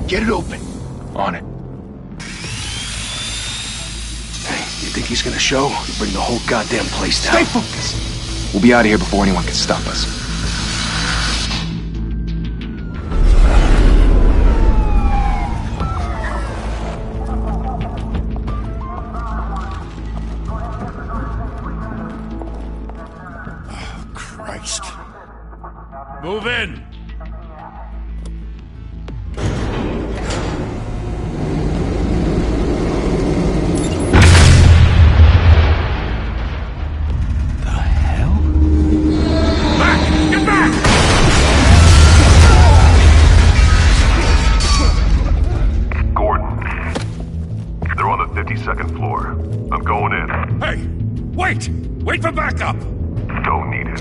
Get it open. On it. Hey, you think he's gonna show? He'll bring the whole goddamn place down. Stay focused. We'll be out of here before anyone can stop us. Oh, Christ. Move in! Wait for backup! Don't need it.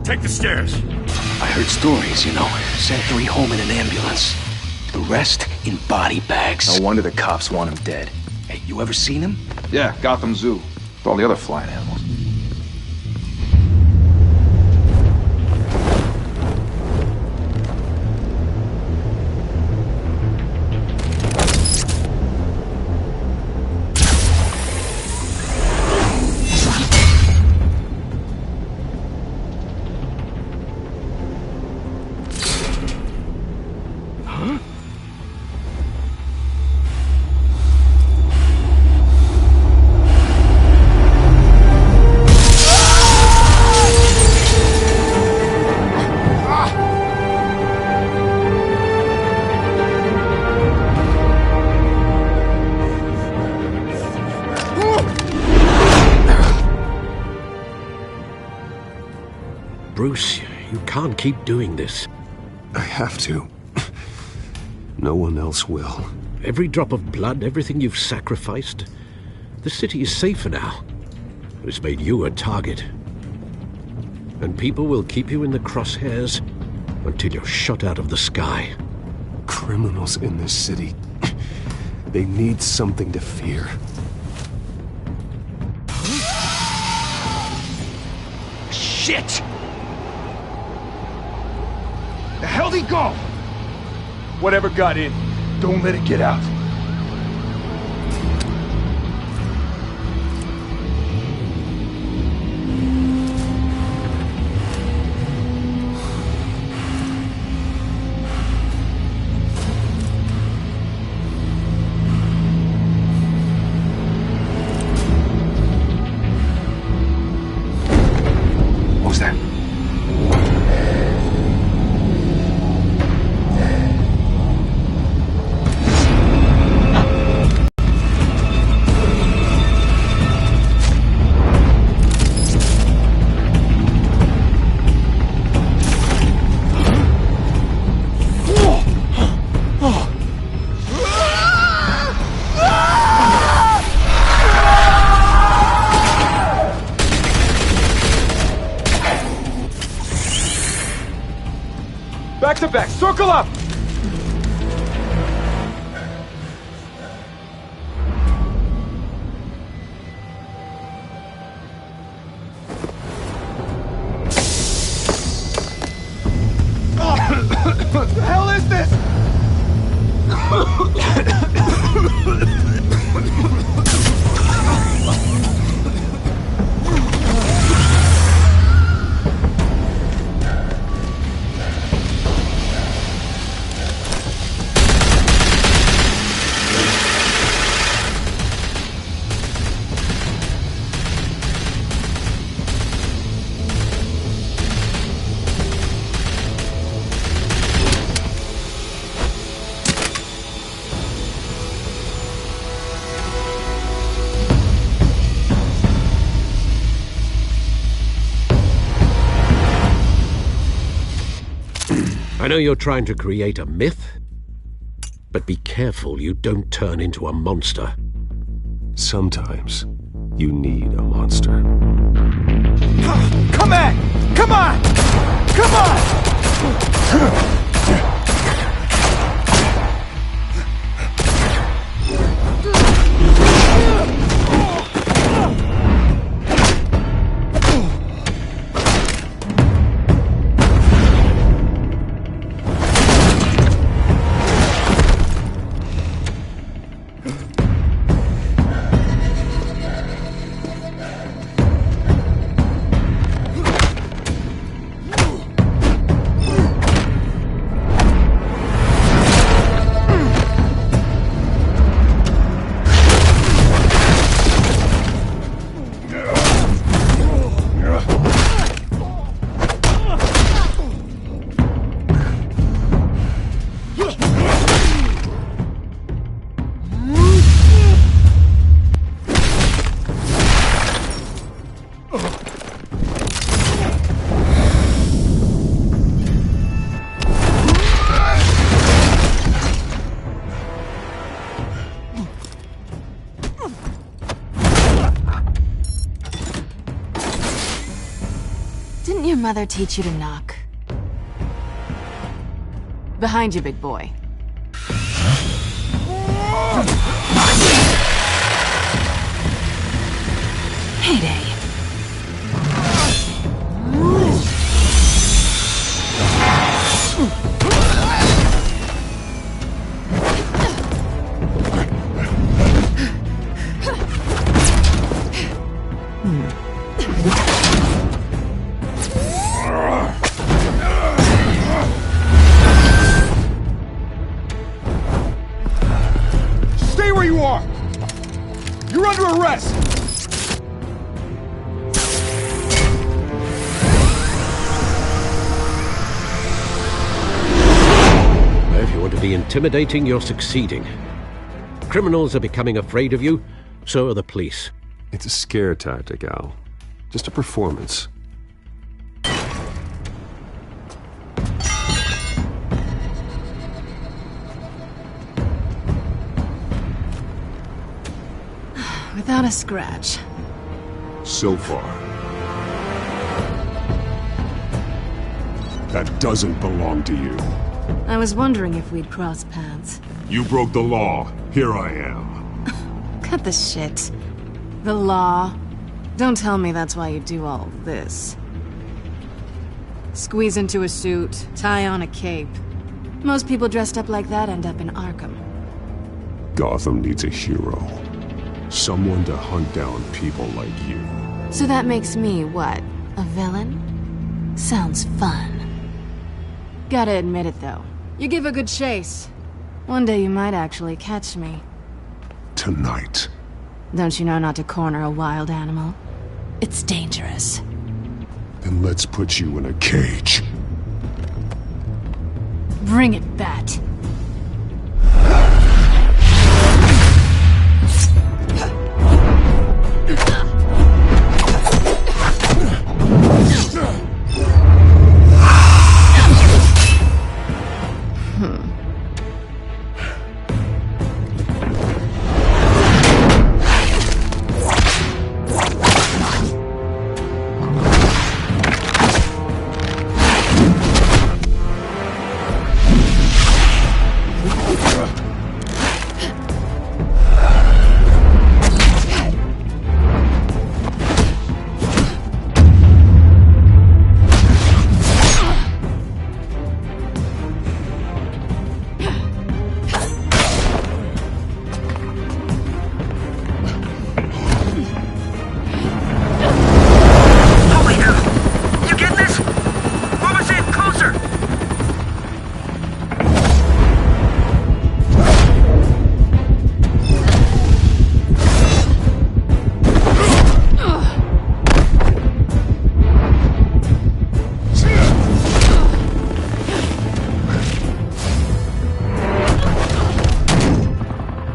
Take the stairs. I heard stories, you know. Sent 3 home in an ambulance. The rest in body bags. No wonder the cops want him dead. Hey, you ever seen him? Yeah, Gotham Zoo. With all the other flying animals. Bruce, you can't keep doing this. I have to. No one else will. Every drop of blood, everything you've sacrificed. The city is safer now. It's made you a target. And people will keep you in the crosshairs until you're shot out of the sky. Criminals in this city. They need something to fear. Shit! The hell'd he go? Whatever got in, don't let it get out. What was that? Back to back, circle up! What the hell is this? I know you're trying to create a myth, but be careful you don't turn into a monster. Sometimes you need a monster. Come on! Come on! Come on! mother teach you to knock? Behind you, big boy. Heyday. Stay where you are! You're under arrest! If you want to be intimidating, you're succeeding. Criminals are becoming afraid of you, so are the police. It's a scare tactic, Al. Just a performance. Without a scratch. So far. That doesn't belong to you. I was wondering if we'd cross paths. You broke the law. Here I am. Cut the shit. The law. Don't tell me that's why you do all this. Squeeze into a suit, tie on a cape. Most people dressed up like that end up in Arkham. Gotham needs a hero. Someone to hunt down people like you. So that makes me, what, a villain? Sounds fun. Gotta admit it, though. You give a good chase. One day you might actually catch me. Tonight. Don't you know not to corner a wild animal? It's dangerous. Then let's put you in a cage. Bring it, Bat.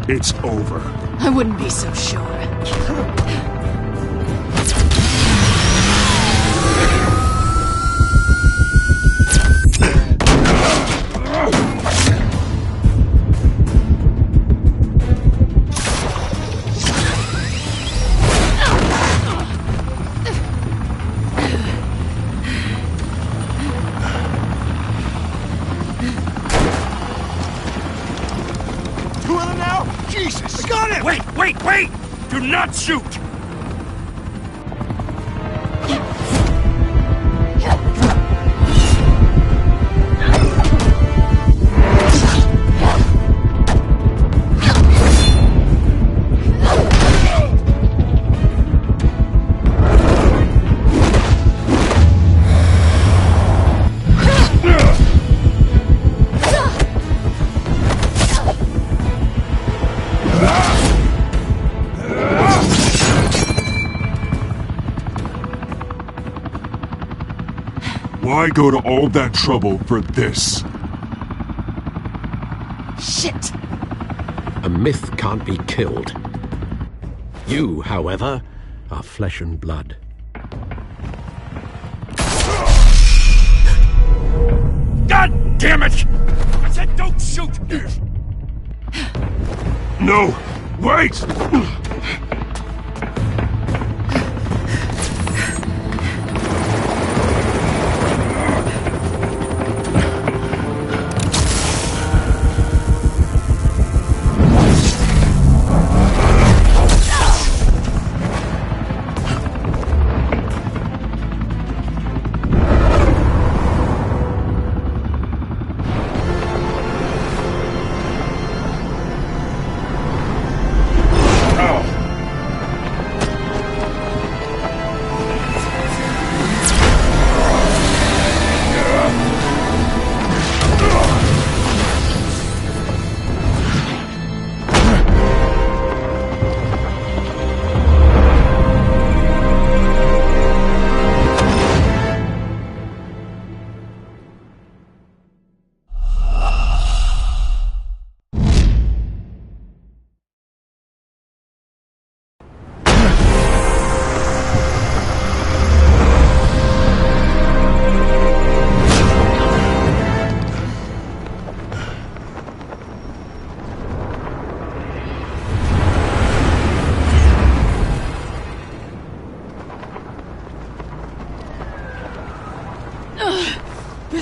It's over. I wouldn't be so sure. Two of them now? Jesus! I got him! Wait! Do not shoot! Why go to all that trouble for this? Shit! A myth can't be killed. You, however, are flesh and blood. God damn it! I said don't shoot! No! Wait!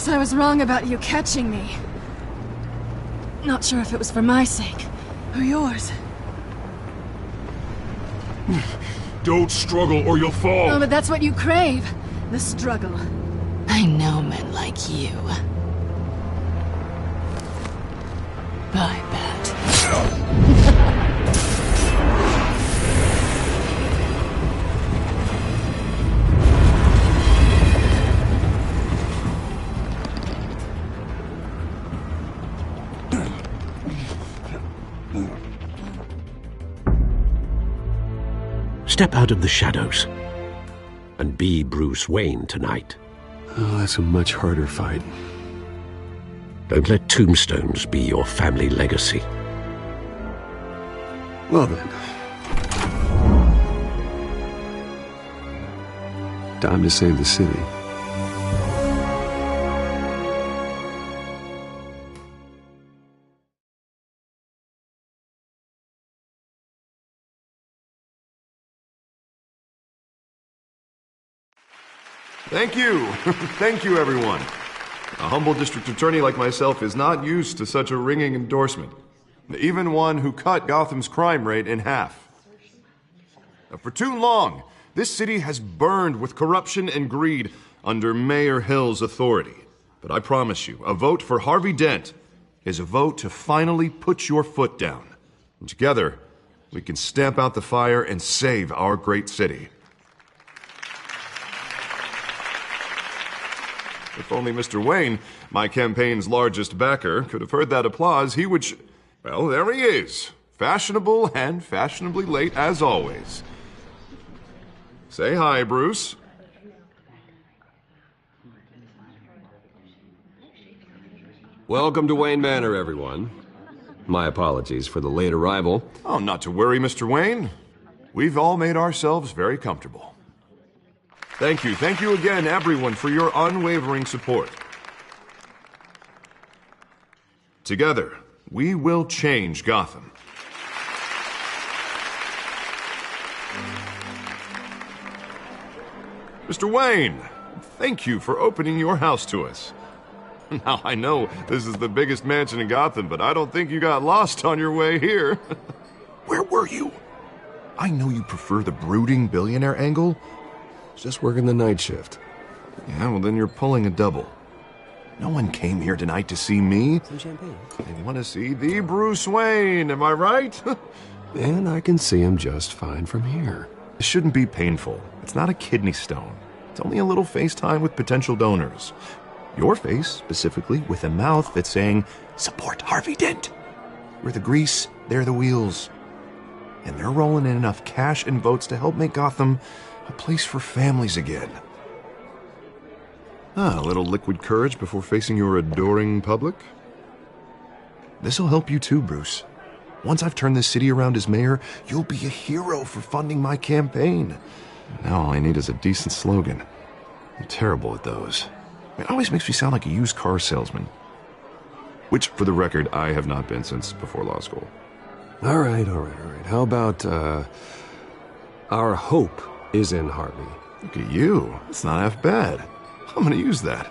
Guess I was wrong about you catching me. Not sure if it was for my sake, or yours. Don't struggle or you'll fall! Oh, but that's what you crave. The struggle. I know men like you. I bet. Step out of the shadows and be Bruce Wayne tonight. Oh, that's a much harder fight. Don't let tombstones be your family legacy. Well then. Time to save the city. Thank you. Thank you, everyone. A humble district attorney like myself is not used to such a ringing endorsement. Even one who cut Gotham's crime rate in half. For too long, this city has burned with corruption and greed under Mayor Hill's authority. But I promise you, a vote for Harvey Dent is a vote to finally put your foot down. And together, we can stamp out the fire and save our great city. If only Mr. Wayne, my campaign's largest backer, could have heard that applause, he would well, there he is. Fashionable and fashionably late as always. Say hi, Bruce. Welcome to Wayne Manor, everyone. My apologies for the late arrival. Oh, not to worry, Mr. Wayne. We've all made ourselves very comfortable. Thank you again, everyone, for your unwavering support. Together, we will change Gotham. Mr. Wayne, thank you for opening your house to us. Now, I know this is the biggest mansion in Gotham, but I don't think you got lost on your way here. Where were you? I know you prefer the brooding billionaire angle. Just working the night shift. Yeah, well then you're pulling a double. No one came here tonight to see me. Some champagne. They want to see the Bruce Wayne, am I right? And I can see him just fine from here. It shouldn't be painful. It's not a kidney stone. It's only a little FaceTime with potential donors. Your face, specifically, with a mouth that's saying, support Harvey Dent. We're the grease, they're the wheels. And they're rolling in enough cash and votes to help make Gotham a place for families again. A little liquid courage before facing your adoring public. This'll help you too, Bruce. Once I've turned this city around as mayor, you'll be a hero for funding my campaign. Now all I need is a decent slogan. I'm terrible at those. It always makes me sound like a used car salesman. Which, for the record, I have not been since before law school. All right. How about, our hope is in Harvey? Look at you. It's not half bad. I'm gonna use that.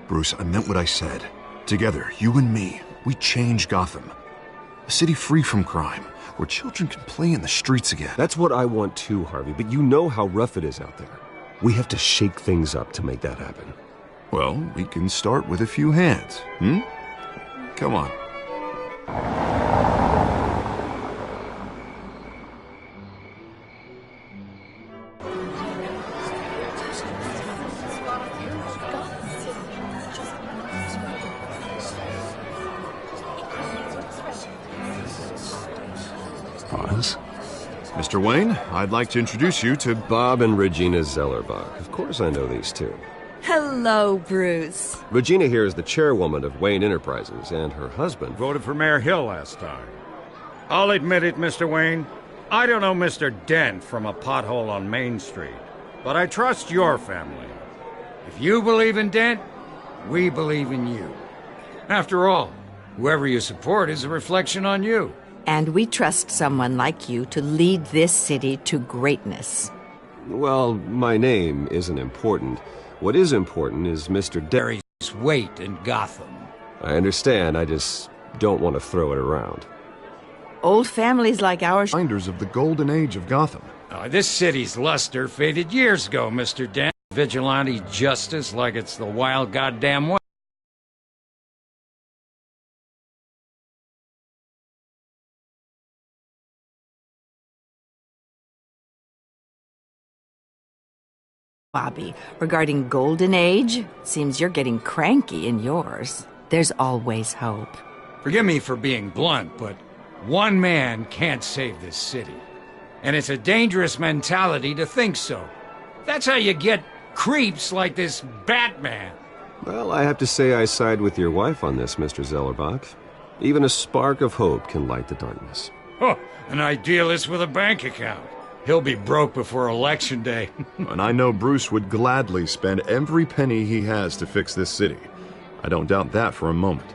Bruce, I meant what I said. Together, you and me, we change Gotham. A city free from crime, where children can play in the streets again. That's what I want too, Harvey, but you know how rough it is out there. We have to shake things up to make that happen. Well, we can start with a few hands, Come on. Pause. Mr. Wayne, I'd like to introduce you to Bob and Regina Zellerbach. Of course I know these two. Hello, Bruce. Regina here is the chairwoman of Wayne Enterprises, and her husband Voted for Mayor Hill last time. I'll admit it, Mr. Wayne. I don't know Mr. Dent from a pothole on Main Street, but I trust your family. If you believe in Dent, we believe in you. After all, whoever you support is a reflection on you. And we trust someone like you to lead this city to greatness. Well, my name isn't important. What is important is Mr. Very weight in Gotham. I understand, I just don't want to throw it around. Old families like ours... Reminders of the golden age of Gotham. This city's luster faded years ago, Mr. Dent. Vigilante justice like it's the wild goddamn West. Bobby, regarding Golden Age, seems you're getting cranky in yours. There's always hope. Forgive me for being blunt, but one man can't save this city. And it's a dangerous mentality to think so. That's how you get creeps like this Batman. Well, I have to say I side with your wife on this, Mr. Zellerbach. Even a spark of hope can light the darkness. Oh, an idealist with a bank account. He'll be broke before Election Day. And I know Bruce would gladly spend every penny he has to fix this city. I don't doubt that for a moment.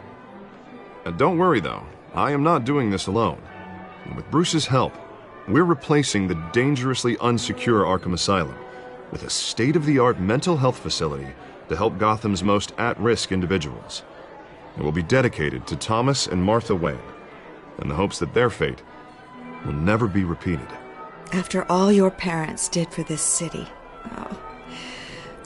Don't worry, though. I am not doing this alone. And with Bruce's help, we're replacing the dangerously unsecure Arkham Asylum with a state-of-the-art mental health facility to help Gotham's most at-risk individuals. It will be dedicated to Thomas and Martha Wayne, in the hopes that their fate will never be repeated. After all your parents did for this city,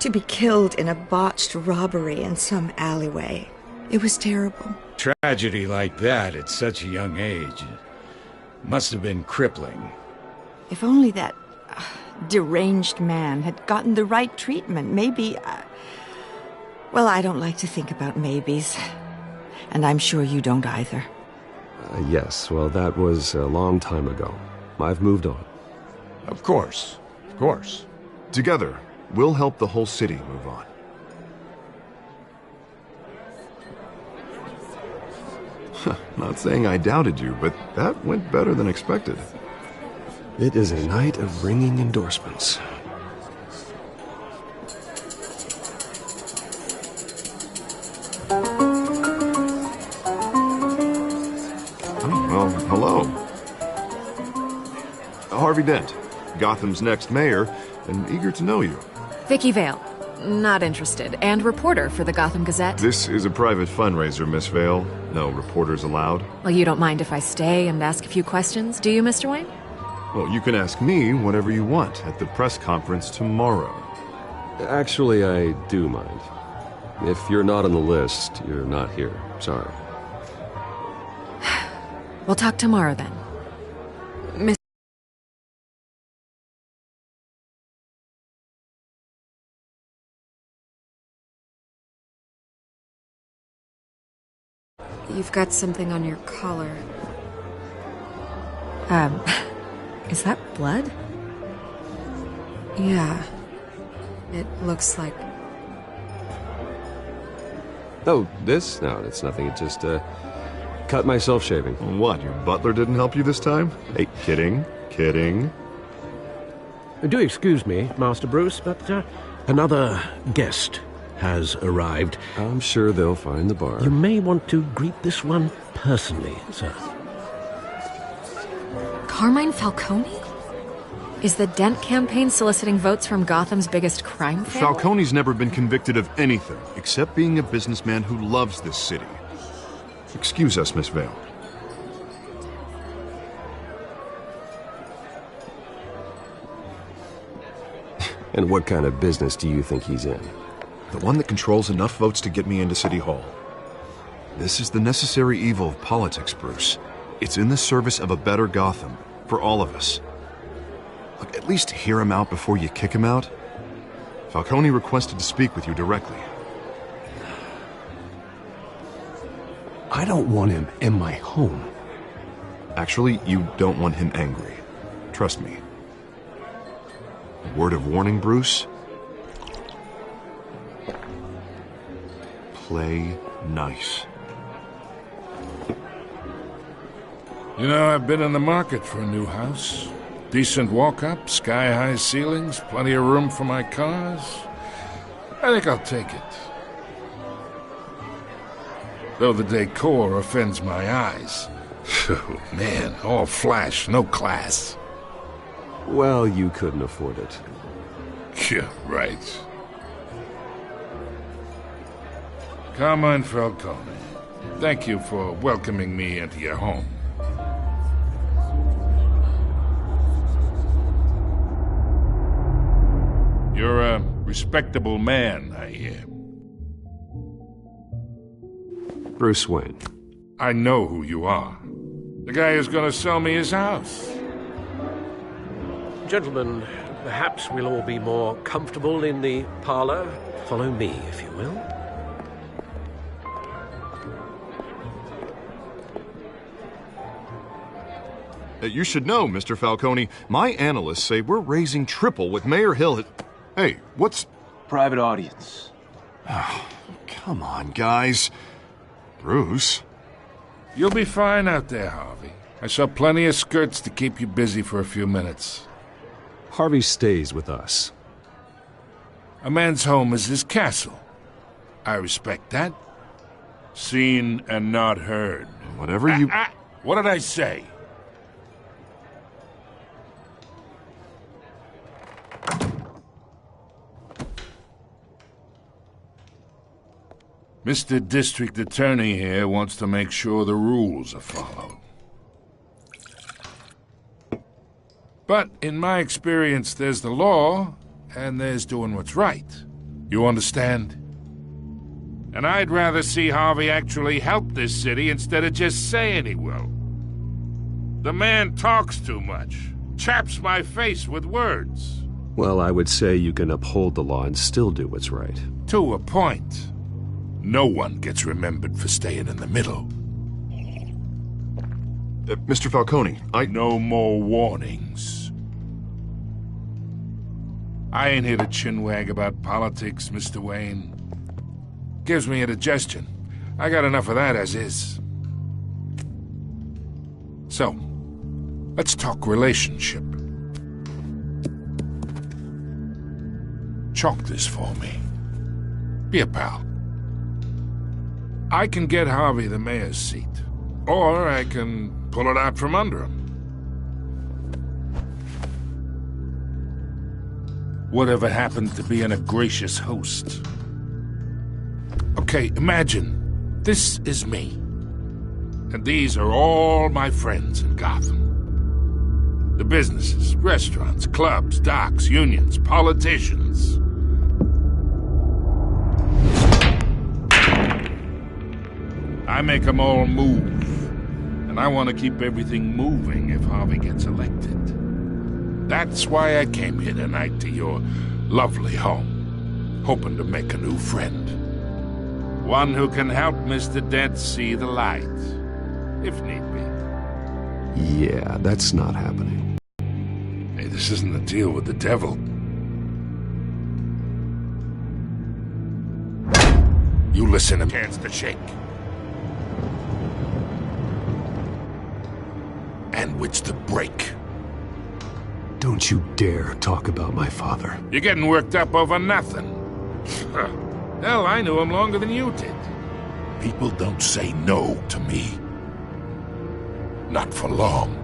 to be killed in a botched robbery in some alleyway, it was terrible. Tragedy like that at such a young age must have been crippling. If only that deranged man had gotten the right treatment, maybe... well, I don't like to think about maybes. And I'm sure you don't either. Yes, well, that was a long time ago. I've moved on. Of course. Of course. Together, we'll help the whole city move on. Not saying I doubted you, but that went better than expected. It is a night of ringing endorsements. Well, hello. Harvey Dent, Gotham's next mayor, and eager to know you. Vicky Vale. Not interested. And reporter for the Gotham Gazette. This is a private fundraiser, Miss Vale. No reporters allowed. Well, you don't mind if I stay and ask a few questions, do you, Mr. Wayne? Well, you can ask me whatever you want at the press conference tomorrow. Actually, I do mind. If you're not on the list, you're not here. Sorry. We'll talk tomorrow, then. Miss... You've got something on your collar. Is that blood? Yeah. It looks like... Oh, this? No, it's nothing. It just, cut myself shaving. What, your butler didn't help you this time? Hey, kidding. Kidding. Do excuse me, Master Bruce, but another guest has arrived. I'm sure they'll find the bar. You may want to greet this one personally, sir. Carmine Falcone? Is the Dent campaign soliciting votes from Gotham's biggest crime family? Falcone's never been convicted of anything, except being a businessman who loves this city. Excuse us, Miss Vale. And what kind of business do you think he's in? The one that controls enough votes to get me into City Hall. This is the necessary evil of politics, Bruce. It's in the service of a better Gotham, for all of us. Look, at least hear him out before you kick him out. Falcone requested to speak with you directly. I don't want him in my home. Actually, you don't want him angry. Trust me. Word of warning, Bruce? Play nice. You know, I've been in the market for a new house. Decent walk-up, sky-high ceilings, plenty of room for my cars. I think I'll take it. Though the decor offends my eyes. Oh, man, all flash, no class. Well, you couldn't afford it. Yeah, right. Carmine Falcone, thank you for welcoming me into your home. You're a respectable man, I hear. Bruce Wayne. I know who you are. The guy who's gonna sell me his house. Gentlemen, perhaps we'll all be more comfortable in the parlor. Follow me, if you will. You should know, Mr. Falcone, my analysts say we're raising triple with Mayor Hill at... Hey, what's... Private audience. Oh, come on, guys. Bruce? You'll be fine out there, Harvey. I saw plenty of skirts to keep you busy for a few minutes. Harvey stays with us. A man's home is his castle. I respect that. Seen and not heard. Whatever you... What did I say? Mr. District Attorney here wants to make sure the rules are followed. But in my experience, there's the law, and there's doing what's right. You understand? And I'd rather see Harvey actually help this city instead of just saying he will. The man talks too much, chaps my face with words. Well, I would say you can uphold the law and still do what's right. To a point. No one gets remembered for staying in the middle. Mr. Falcone, No more warnings. I ain't here to chinwag about politics, Mr. Wayne. Gives me indigestion. I got enough of that as is. So, let's talk relationship. Chalk this for me. Be a pal. I can get Harvey the mayor's seat, or I can pull it out from under him. Whatever happened to being a gracious host? Okay, imagine this is me, and these are all my friends in Gotham. The businesses, restaurants, clubs, docks, unions, politicians. I make them all move. And I want to keep everything moving if Harvey gets elected. That's why I came here tonight to your lovely home, hoping to make a new friend. One who can help Mr. Dent see the light, if need be. Yeah, that's not happening. Hey, this isn't a deal with the devil. You listen to hands to shake. And which to break. Don't you dare talk about my father. You're getting worked up over nothing. Hell, I knew him longer than you did. People don't say no to me. Not for long.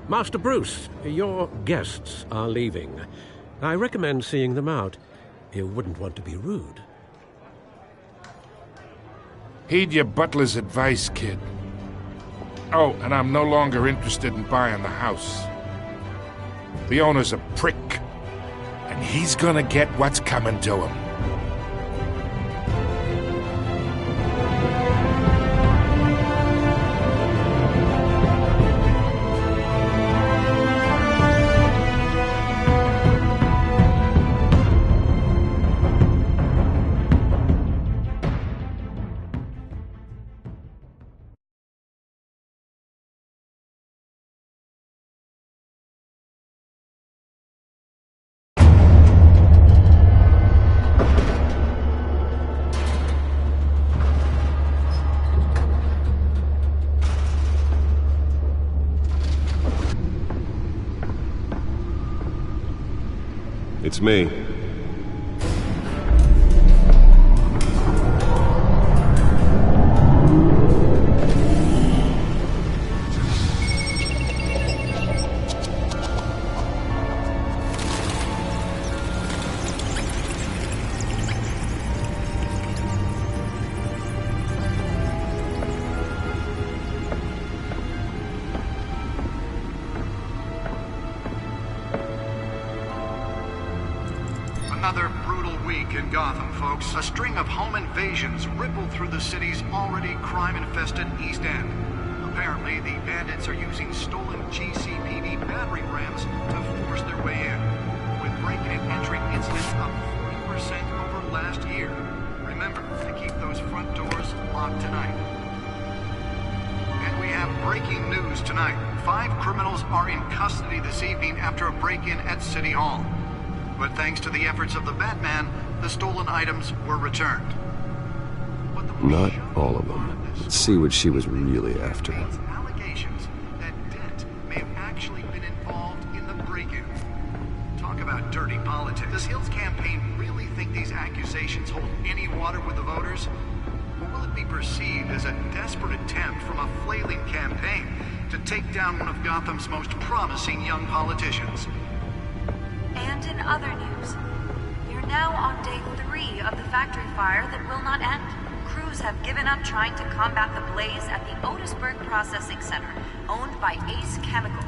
Master Bruce, your guests are leaving. I recommend seeing them out. You wouldn't want to be rude. Heed your butler's advice, kid. Oh, and I'm no longer interested in buying the house. The owner's a prick, and he's gonna get what's coming to him. It's me. another brutal week in Gotham, folks. A string of home invasions rippled through the city's already crime-infested East End. Apparently, the bandits are using stolen GCPD battering rams to force their way in, with break-in and entry incidents up 40% over last year. Remember to keep those front doors locked tonight. And we have breaking news tonight. 5 criminals are in custody this evening after a break-in at City Hall. But thanks to the efforts of the Batman, the stolen items were returned. Not all of them. Let's see what she was really after. Allegations that Dent may have actually been involved in the break-in. Talk about dirty politics. Does Hill's campaign really think these accusations hold any water with the voters? Or will it be perceived as a desperate attempt from a flailing campaign to take down one of Gotham's most promising young politicians? And in other news, you're now on day 3 of the factory fire that will not end. Crews have given up trying to combat the blaze at the Otisburg Processing Center, owned by Ace Chemical.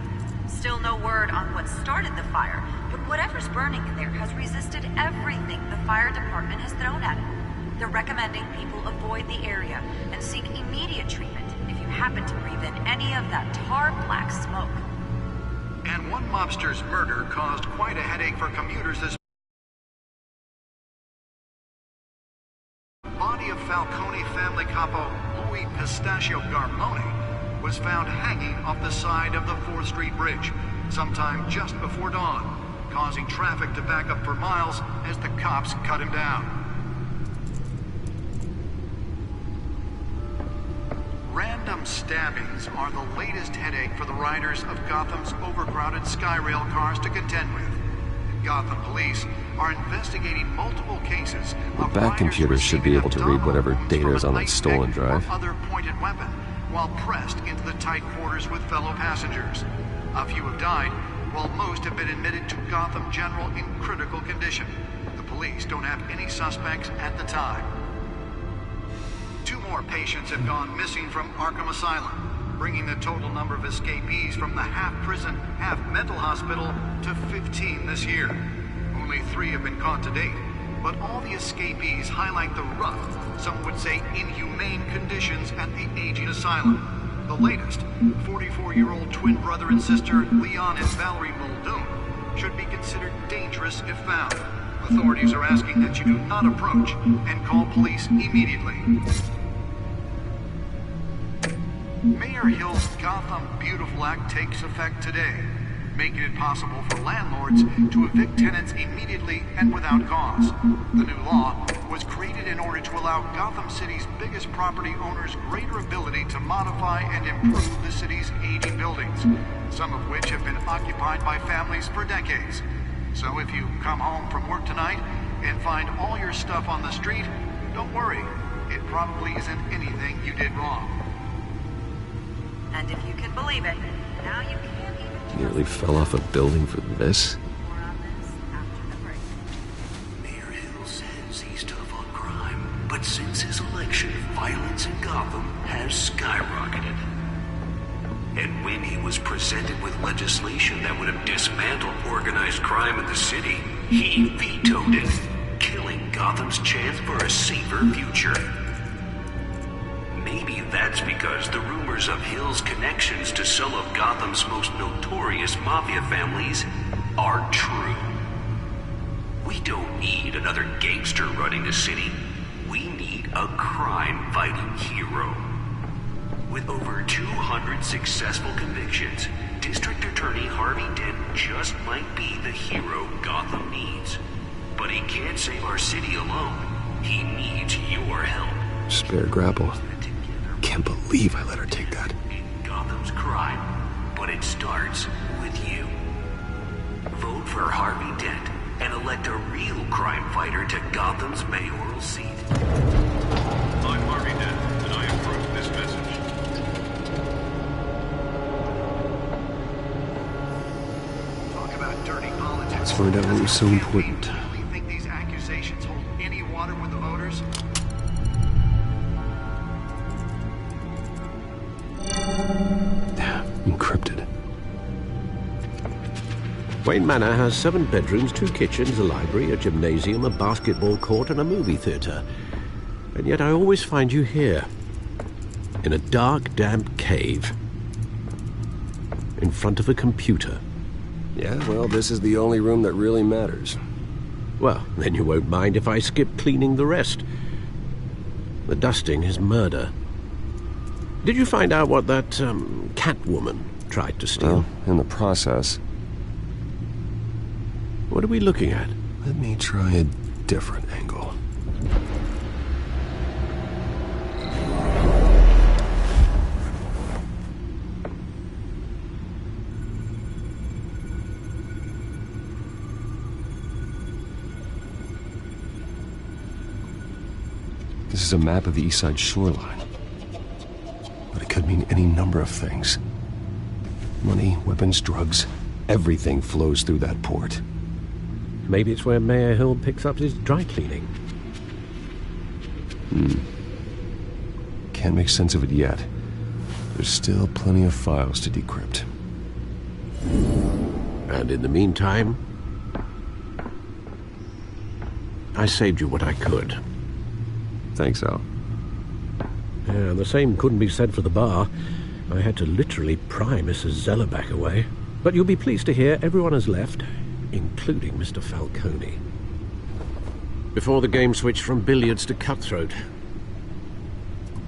Still no word on what started the fire, but whatever's burning in there has resisted everything the fire department has thrown at it. They're recommending people avoid the area and seek immediate treatment if you happen to breathe in any of that tar black smoke. And one mobster's murder caused quite a headache for commuters this body of Falcone family capo Louis Pistachio Garmone was found hanging off the side of the 4th Street Bridge sometime just before dawn, causing traffic to back up for miles as the cops cut him down. Random stabbings are the latest headache for the riders of Gotham's overcrowded Skyrail cars to contend with. Gotham police are investigating multiple cases of Back computers should be able to read whatever data is on that stolen drive. Other pointed weapon while pressed into the tight quarters with fellow passengers. A few have died, while most have been admitted to Gotham General in critical condition. The police don't have any suspects at the time. 2 more patients have gone missing from Arkham Asylum, bringing the total number of escapees from the half-prison, half-mental hospital to 15 this year. Only 3 have been caught to date, but all the escapees highlight the rough, some would say inhumane conditions at the aging asylum. The latest, 44-year-old twin brother and sister Leon and Valerie Muldoon, should be considered dangerous if found. Authorities are asking that you do not approach and call police immediately. Mayor Hill's Gotham Beautiful Act takes effect today, making it possible for landlords to evict tenants immediately and without cause. The new law was created in order to allow Gotham City's biggest property owners greater ability to modify and improve the city's aging buildings, some of which have been occupied by families for decades. So if you come home from work tonight and find all your stuff on the street, don't worry. It probably isn't anything you did wrong. And if you can believe it, now you can't even... Nearly fell off a building for this. More on this after the break. Mayor Hill says he's tough on crime, but since his election, violence in Gotham has skyrocketed. And when he was presented with legislation that would have dismantled organized crime in the city, he vetoed it, killing Gotham's chance for a safer future. Maybe that's because the rumors of Hill's connections to some of Gotham's most notorious mafia families are true. We don't need another gangster running the city. We need a crime-fighting hero. With over 200 successful convictions, District Attorney Harvey Dent just might be the hero Gotham needs. But he can't save our city alone. He needs your help. Spare grapple. Can't believe I let her take that. Gotham's crime, but it starts with you. Vote for Harvey Dent and elect a real crime fighter to Gotham's mayoral seat. I'm Harvey Dent, and I approve this message. Talk about dirty politics. Let's find out what was so important. Do you really think these accusations hold any water with the voters? Encrypted. Wayne Manor has 7 bedrooms, 2 kitchens, a library, a gymnasium, a basketball court, and a movie theatre. And yet I always find you here, in a dark, damp cave, in front of a computer. Yeah, well, this is the only room that really matters. Well, then you won't mind if I skip cleaning the rest. The dusting is murder. Did you find out what that, Catwoman tried to steal? Well, in the process. What are we looking at? Let me try a different angle. This is a map of the East Side shoreline. But it could mean any number of things. Money, weapons, drugs, everything flows through that port. Maybe it's where Mayor Hill picks up his dry cleaning. Can't make sense of it yet. There's still plenty of files to decrypt. And in the meantime, I saved you what I could. Thanks, Al. Yeah, the same couldn't be said for the bar. I had to literally pry Mrs. Zellerbach away. But you'll be pleased to hear everyone has left, including Mr. Falcone. Before the game switched from billiards to cutthroat.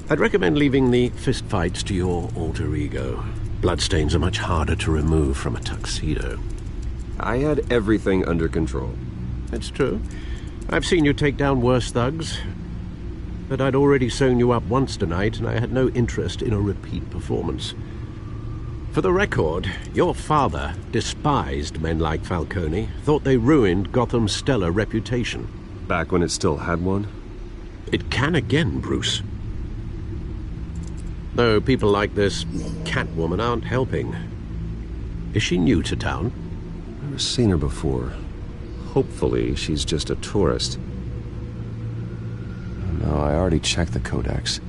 I'd recommend leaving the fistfights to your alter ego. Bloodstains are much harder to remove from a tuxedo. I had everything under control. It's true. I've seen you take down worse thugs. But I'd already sewn you up once tonight, and I had no interest in a repeat performance. For the record, your father despised men like Falcone, thought they ruined Gotham's stellar reputation. Back when it still had one? It can again, Bruce. Though people like this Catwoman aren't helping. Is she new to town? Never seen her before. Hopefully, she's just a tourist. No, I already checked the codex.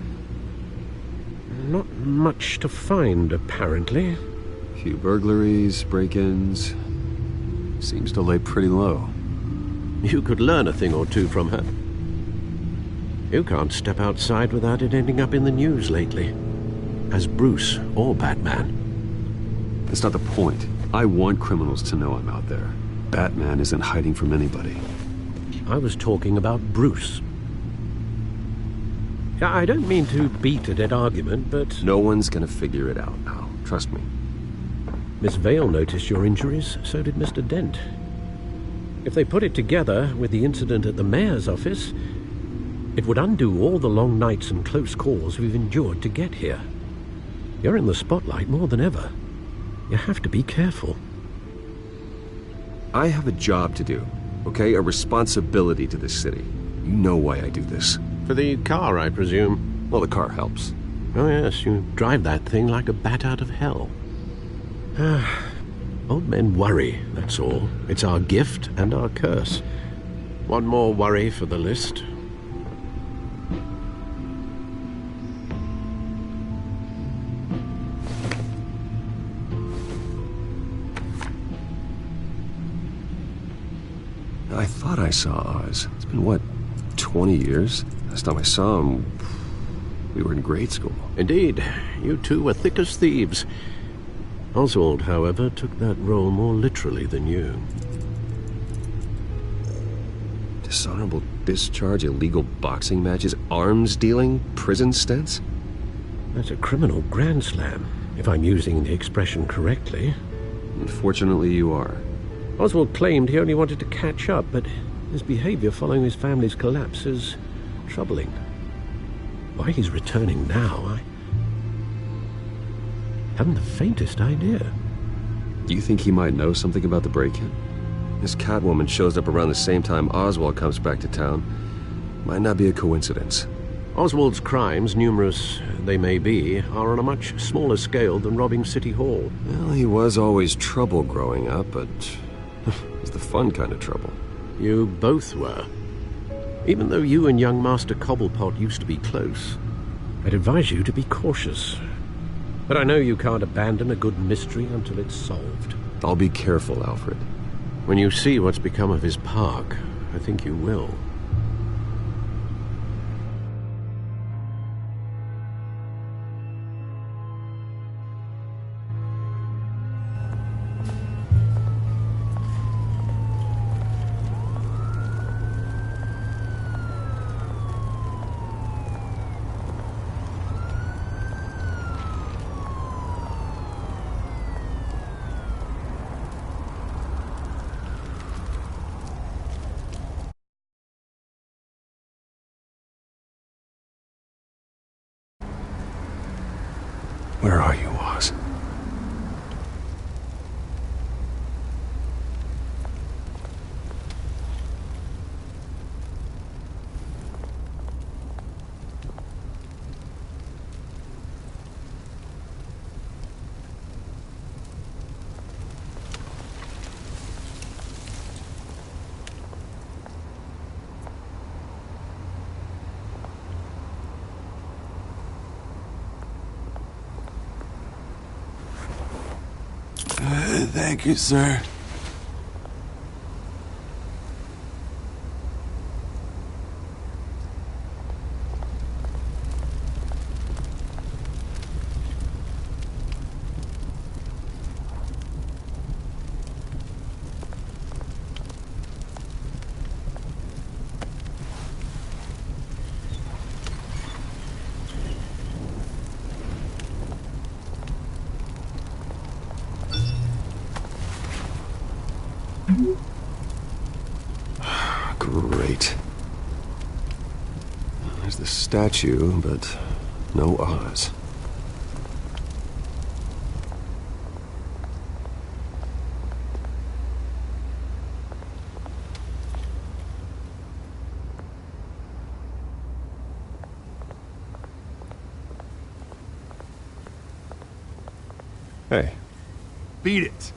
Not much to find, apparently. Few burglaries, break-ins. Seems to lay pretty low. You could learn a thing or two from her. You can't step outside without it ending up in the news lately. As Bruce or Batman. That's not the point. I want criminals to know I'm out there. Batman isn't hiding from anybody. I was talking about Bruce. I don't mean to beat a dead argument, but... No one's gonna figure it out now. Trust me. Miss Vale noticed your injuries, so did Mr. Dent. If they put it together with the incident at the mayor's office, it would undo all the long nights and close calls we've endured to get here. You're in the spotlight more than ever. You have to be careful. I have a job to do, okay? A responsibility to this city. You know why I do this. For the car, I presume. Well, the car helps. Oh, yes, you drive that thing like a bat out of hell. Old men worry, that's all. It's our gift and our curse. One more worry for the list. I thought I saw Oz. It's been, what, 20 years? Last time I saw him, we were in grade school. Indeed. You two were thick as thieves. Oswald, however, took that role more literally than you. Dishonorable discharge, illegal boxing matches, arms dealing, prison stints? That's a criminal grand slam, if I'm using the expression correctly. Unfortunately, you are. Oswald claimed he only wanted to catch up, but his behavior following his family's collapse is troubling. Why he's returning now, I haven't the faintest idea. Do you think he might know something about the break-in? This Catwoman shows up around the same time Oswald comes back to town. Might not be a coincidence. Oswald's crimes, numerous they may be, are on a much smaller scale than robbing City Hall. Well, he was always trouble growing up, but it was the fun kind of trouble. You both were. Even though you and young Master Cobblepot used to be close, I'd advise you to be cautious. But I know you can't abandon a good mystery until it's solved. I'll be careful, Alfred. When you see what's become of his park, I think you will. Where are you, Oz? Thank you, sir. Great. There's the statue, but no Oz. Hey. Beat it.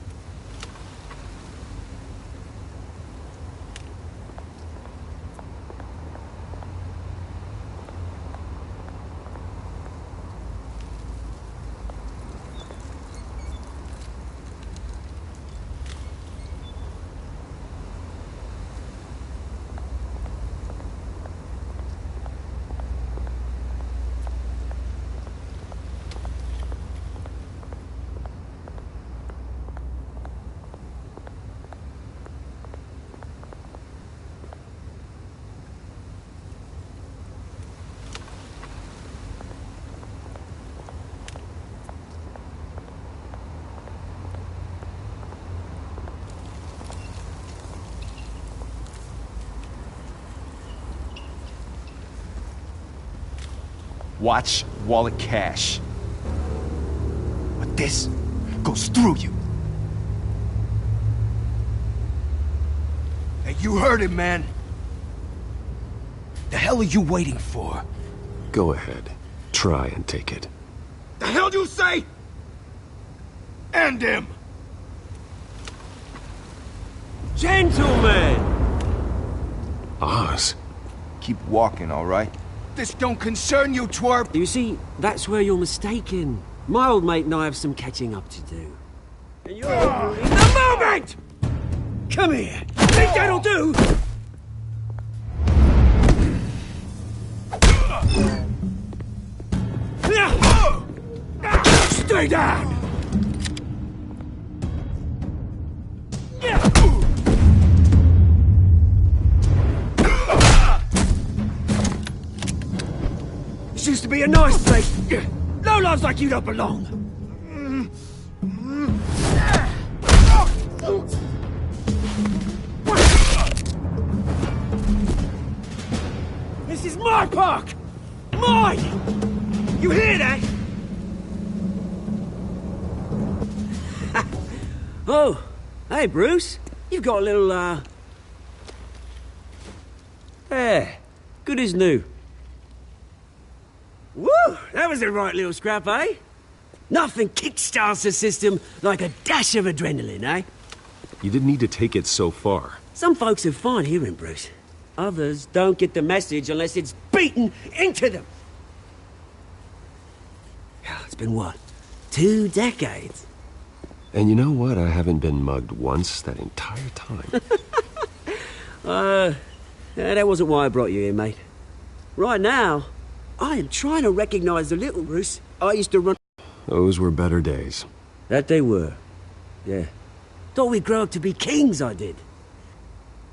Watch wallet cash. But this goes through you. Hey, you heard it, man. The hell are you waiting for? Go ahead. Try and take it. The hell do you say? End him! Gentlemen! Oz. Keep walking, all right? This don't concern you, twerp! You see, that's where you're mistaken. My old mate and I have some catching up to do. And you're in the moment! Come here! Think that'll do? Stay down! This used to be a nice place. No lives like you don't belong. This is my park! Mine! You hear that? Oh, hey, Bruce. You've got a little, There. Good as new. Woo! That was a right little scrap, eh? Nothing kickstarts the system like a dash of adrenaline, eh? You didn't need to take it so far. Some folks have fine hearing, Bruce. Others don't get the message unless it's beaten into them. It's been what? 2 decades? And you know what? I haven't been mugged once that entire time. That wasn't why I brought you here, mate. Right now, I am trying to recognize the little Bruce I used to run... Those were better days. That they were. Yeah. Thought we'd grow up to be kings, I did.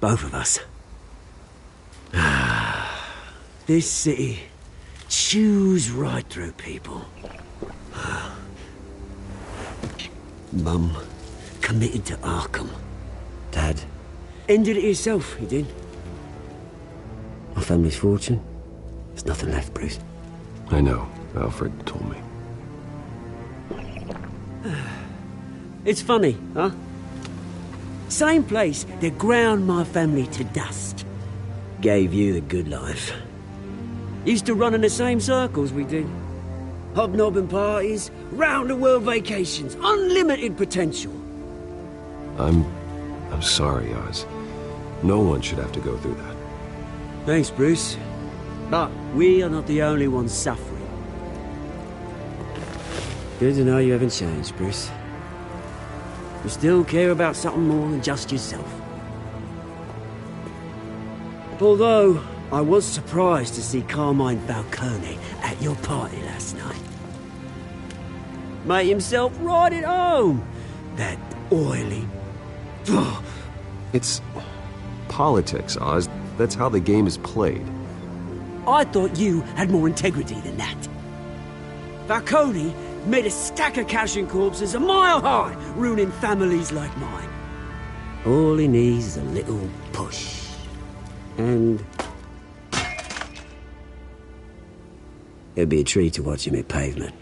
Both of us. This city chews right through people. Mum committed to Arkham. Dad ended it himself, he did. My family's fortune. There's nothing left, Bruce. I know. Alfred told me. It's funny, huh? Same place that ground my family to dust. Gave you the good life. Used to run in the same circles we did. Hobnobbing parties, round-the-world vacations, unlimited potential. I'm sorry, Oz. No one should have to go through that. Thanks, Bruce. But we are not the only ones suffering. Good to know you haven't changed, Bruce. You still care about something more than just yourself. Although, I was surprised to see Carmine Falcone at your party last night. Made himself right at home. That oily... It's politics, Oz. That's how the game is played. I thought you had more integrity than that. Falcone made a stack of cashing corpses a mile high, ruining families like mine. All he needs is a little push. And... it'd be a treat to watch him hit pavement.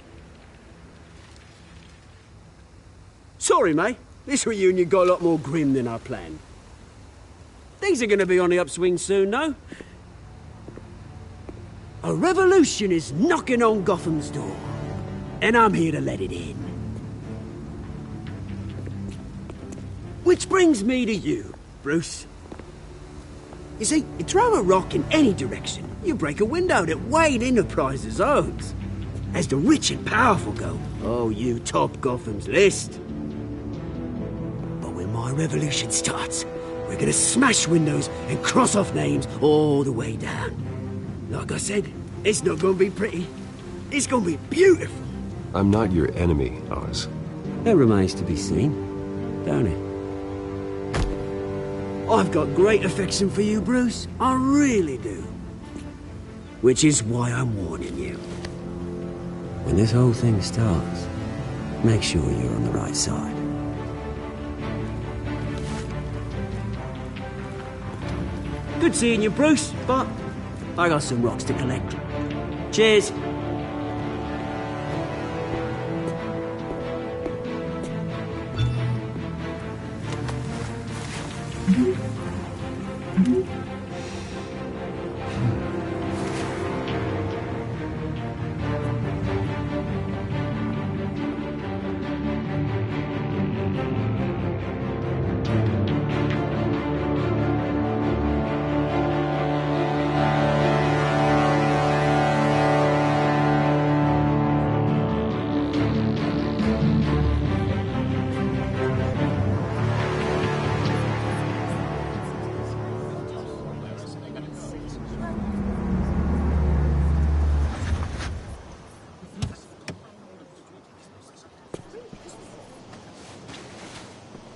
Sorry, mate. This reunion got a lot more grim than I planned. Things are gonna be on the upswing soon, no? A revolution is knocking on Gotham's door. And I'm here to let it in. Which brings me to you, Bruce. You see, you throw a rock in any direction, you break a window that Wayne Enterprises owns. As the rich and powerful go, oh, you top Gotham's list. But when my revolution starts, we're gonna smash windows and cross off names all the way down. Like I said, it's not gonna be pretty. It's gonna be beautiful. I'm not your enemy, Oz. That remains to be seen, don't it? I've got great affection for you, Bruce. I really do. Which is why I'm warning you. When this whole thing starts, make sure you're on the right side. Good seeing you, Bruce, but I got some rocks to collect. Cheers.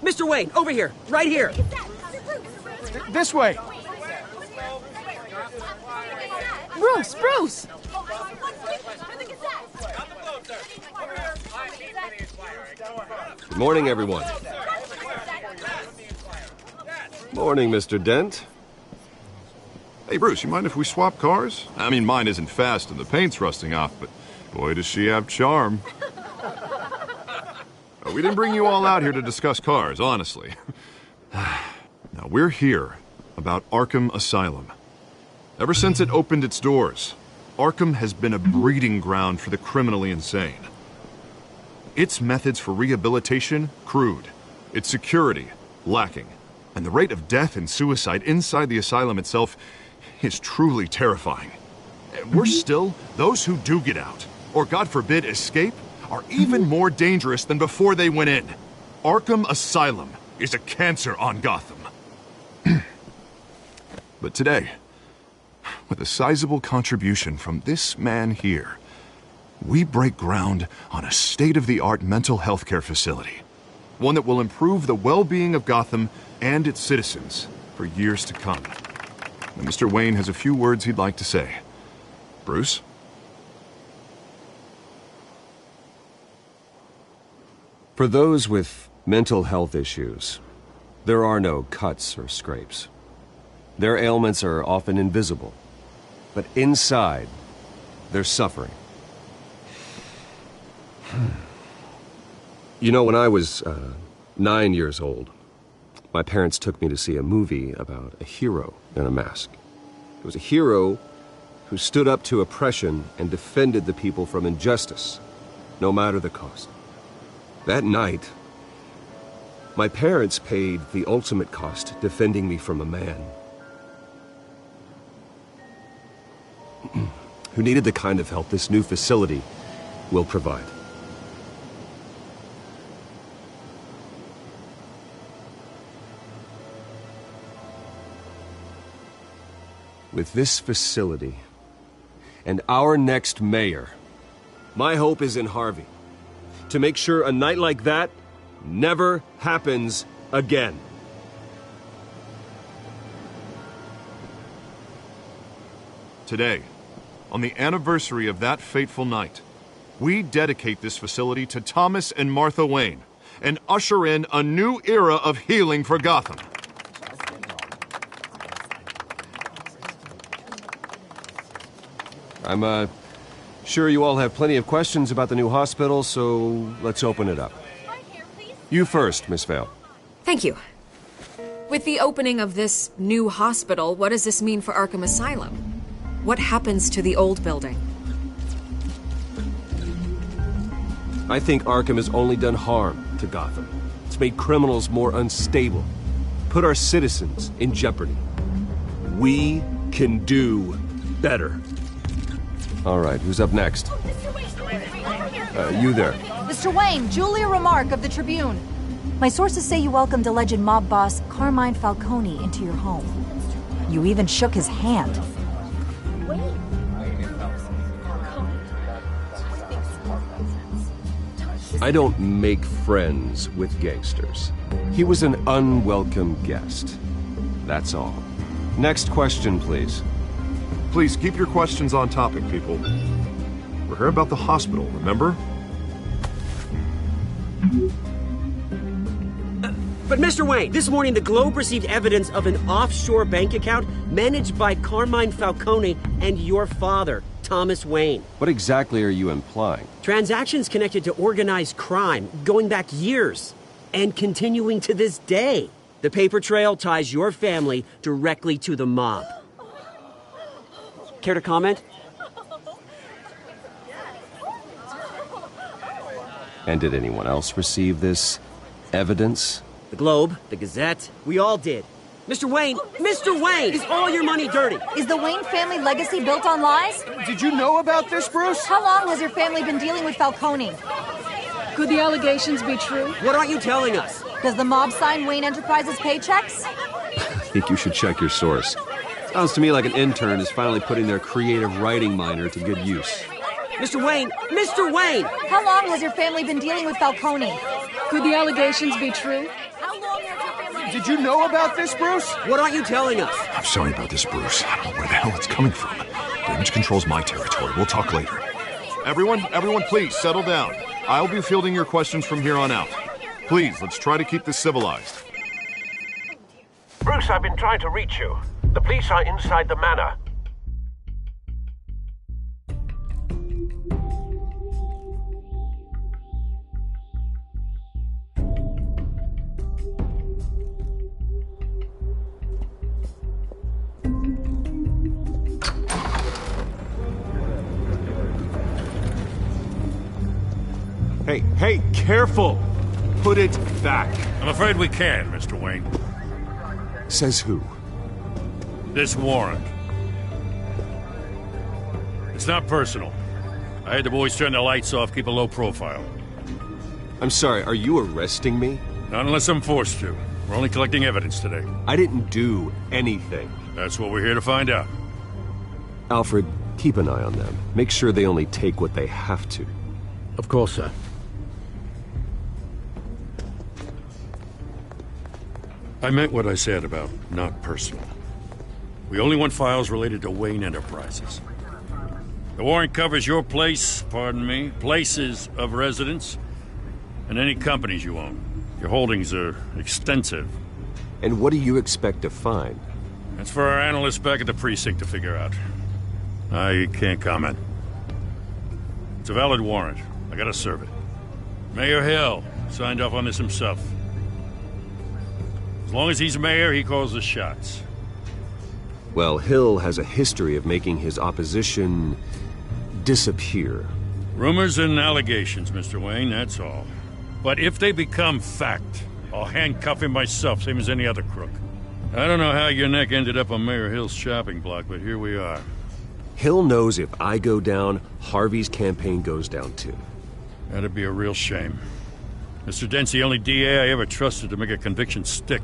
Mr. Wayne, over here, right here. This way. Bruce, Bruce! Good morning, everyone. Morning, Mr. Dent. Hey, Bruce, you mind if we swap cars? I mean, mine isn't fast and the paint's rusting off, but boy, does she have charm. We didn't bring you all out here to discuss cars, honestly. Now, we're here about Arkham Asylum. Ever since it opened its doors, Arkham has been a breeding ground for the criminally insane. Its methods for rehabilitation, crude. Its security, lacking. And the rate of death and suicide inside the asylum itself is truly terrifying. And worse still, those who do get out, or God forbid, escape, are even more dangerous than before they went in. Arkham Asylum is a cancer on Gotham. But today, with a sizable contribution from this man here, we break ground on a state-of-the-art mental health care facility. One that will improve the well-being of Gotham and its citizens for years to come. And Mr. Wayne has a few words he'd like to say. Bruce? For those with mental health issues, there are no cuts or scrapes. Their ailments are often invisible, but inside, they're suffering. You know, when I was 9 years old, my parents took me to see a movie about a hero in a mask. It was a hero who stood up to oppression and defended the people from injustice, no matter the cost. That night, my parents paid the ultimate cost defending me from a man who needed the kind of help this new facility will provide. With this facility and our next mayor, my hope is in Harvey. To make sure a night like that never happens again. Today, on the anniversary of that fateful night, we dedicate this facility to Thomas and Martha Wayne and usher in a new era of healing for Gotham. I'm sure you all have plenty of questions about the new hospital, so let's open it up. You first, Miss Vale. Thank you. With the opening of this new hospital, what does this mean for Arkham Asylum? What happens to the old building? I think Arkham has only done harm to Gotham. It's made criminals more unstable, put our citizens in jeopardy. We can do better. All right, who's up next? You there. Mr. Wayne, Julia Remark of the Tribune. My sources say you welcomed alleged mob boss Carmine Falcone into your home. You even shook his hand. I don't make friends with gangsters. He was an unwelcome guest. That's all. Next question, please. Please keep your questions on topic, people. We're here about the hospital, remember? But Mr. Wayne, this morning the Globe received evidence of an offshore bank account managed by Carmine Falcone and your father, Thomas Wayne. What exactly are you implying? Transactions connected to organized crime going back years and continuing to this day. The paper trail ties your family directly to the mob. Care to comment? And did anyone else receive this evidence? The Globe, the Gazette, we all did. Mr. Wayne, is all your money dirty? Is the Wayne family legacy built on lies? Did you know about this, Bruce? How long has your family been dealing with Falcone? Could the allegations be true? What aren't you telling us? Does the mob sign Wayne Enterprises paychecks? I think you should check your source. Sounds to me like an intern is finally putting their creative writing minor to good use. Mr. Wayne! How long has your family been dealing with Falcone? Could the allegations be true? How long has your family... Did you know about this, Bruce? What aren't you telling us? I'm sorry about this, Bruce. I don't know where the hell it's coming from. Damage control's my territory. We'll talk later. Everyone, please, settle down. I'll be fielding your questions from here on out. Please, let's try to keep this civilized. Bruce, I've been trying to reach you. The police are inside the manor. Hey, careful! Put it back. I'm afraid we can't, Mr. Wayne. Says who? This warrant. It's not personal. I had the boys turn the lights off, keep a low profile. I'm sorry, are you arresting me? Not unless I'm forced to. We're only collecting evidence today. I didn't do anything. That's what we're here to find out. Alfred, keep an eye on them. Make sure they only take what they have to. Of course, sir. I meant what I said about not personal. We only want files related to Wayne Enterprises. The warrant covers your place, pardon me, places of residence, and any companies you own. Your holdings are extensive. And what do you expect to find? That's for our analysts back at the precinct to figure out. I can't comment. It's a valid warrant. I gotta serve it. Mayor Hill signed off on this himself. As long as he's mayor, he calls the shots. Well, Hill has a history of making his opposition disappear. Rumors and allegations, Mr. Wayne, that's all. But if they become fact, I'll handcuff him myself, same as any other crook. I don't know how your neck ended up on Mayor Hill's shopping block, but here we are. Hill knows if I go down, Harvey's campaign goes down too. That'd be a real shame. Mr. Dent's the only DA I ever trusted to make a conviction stick.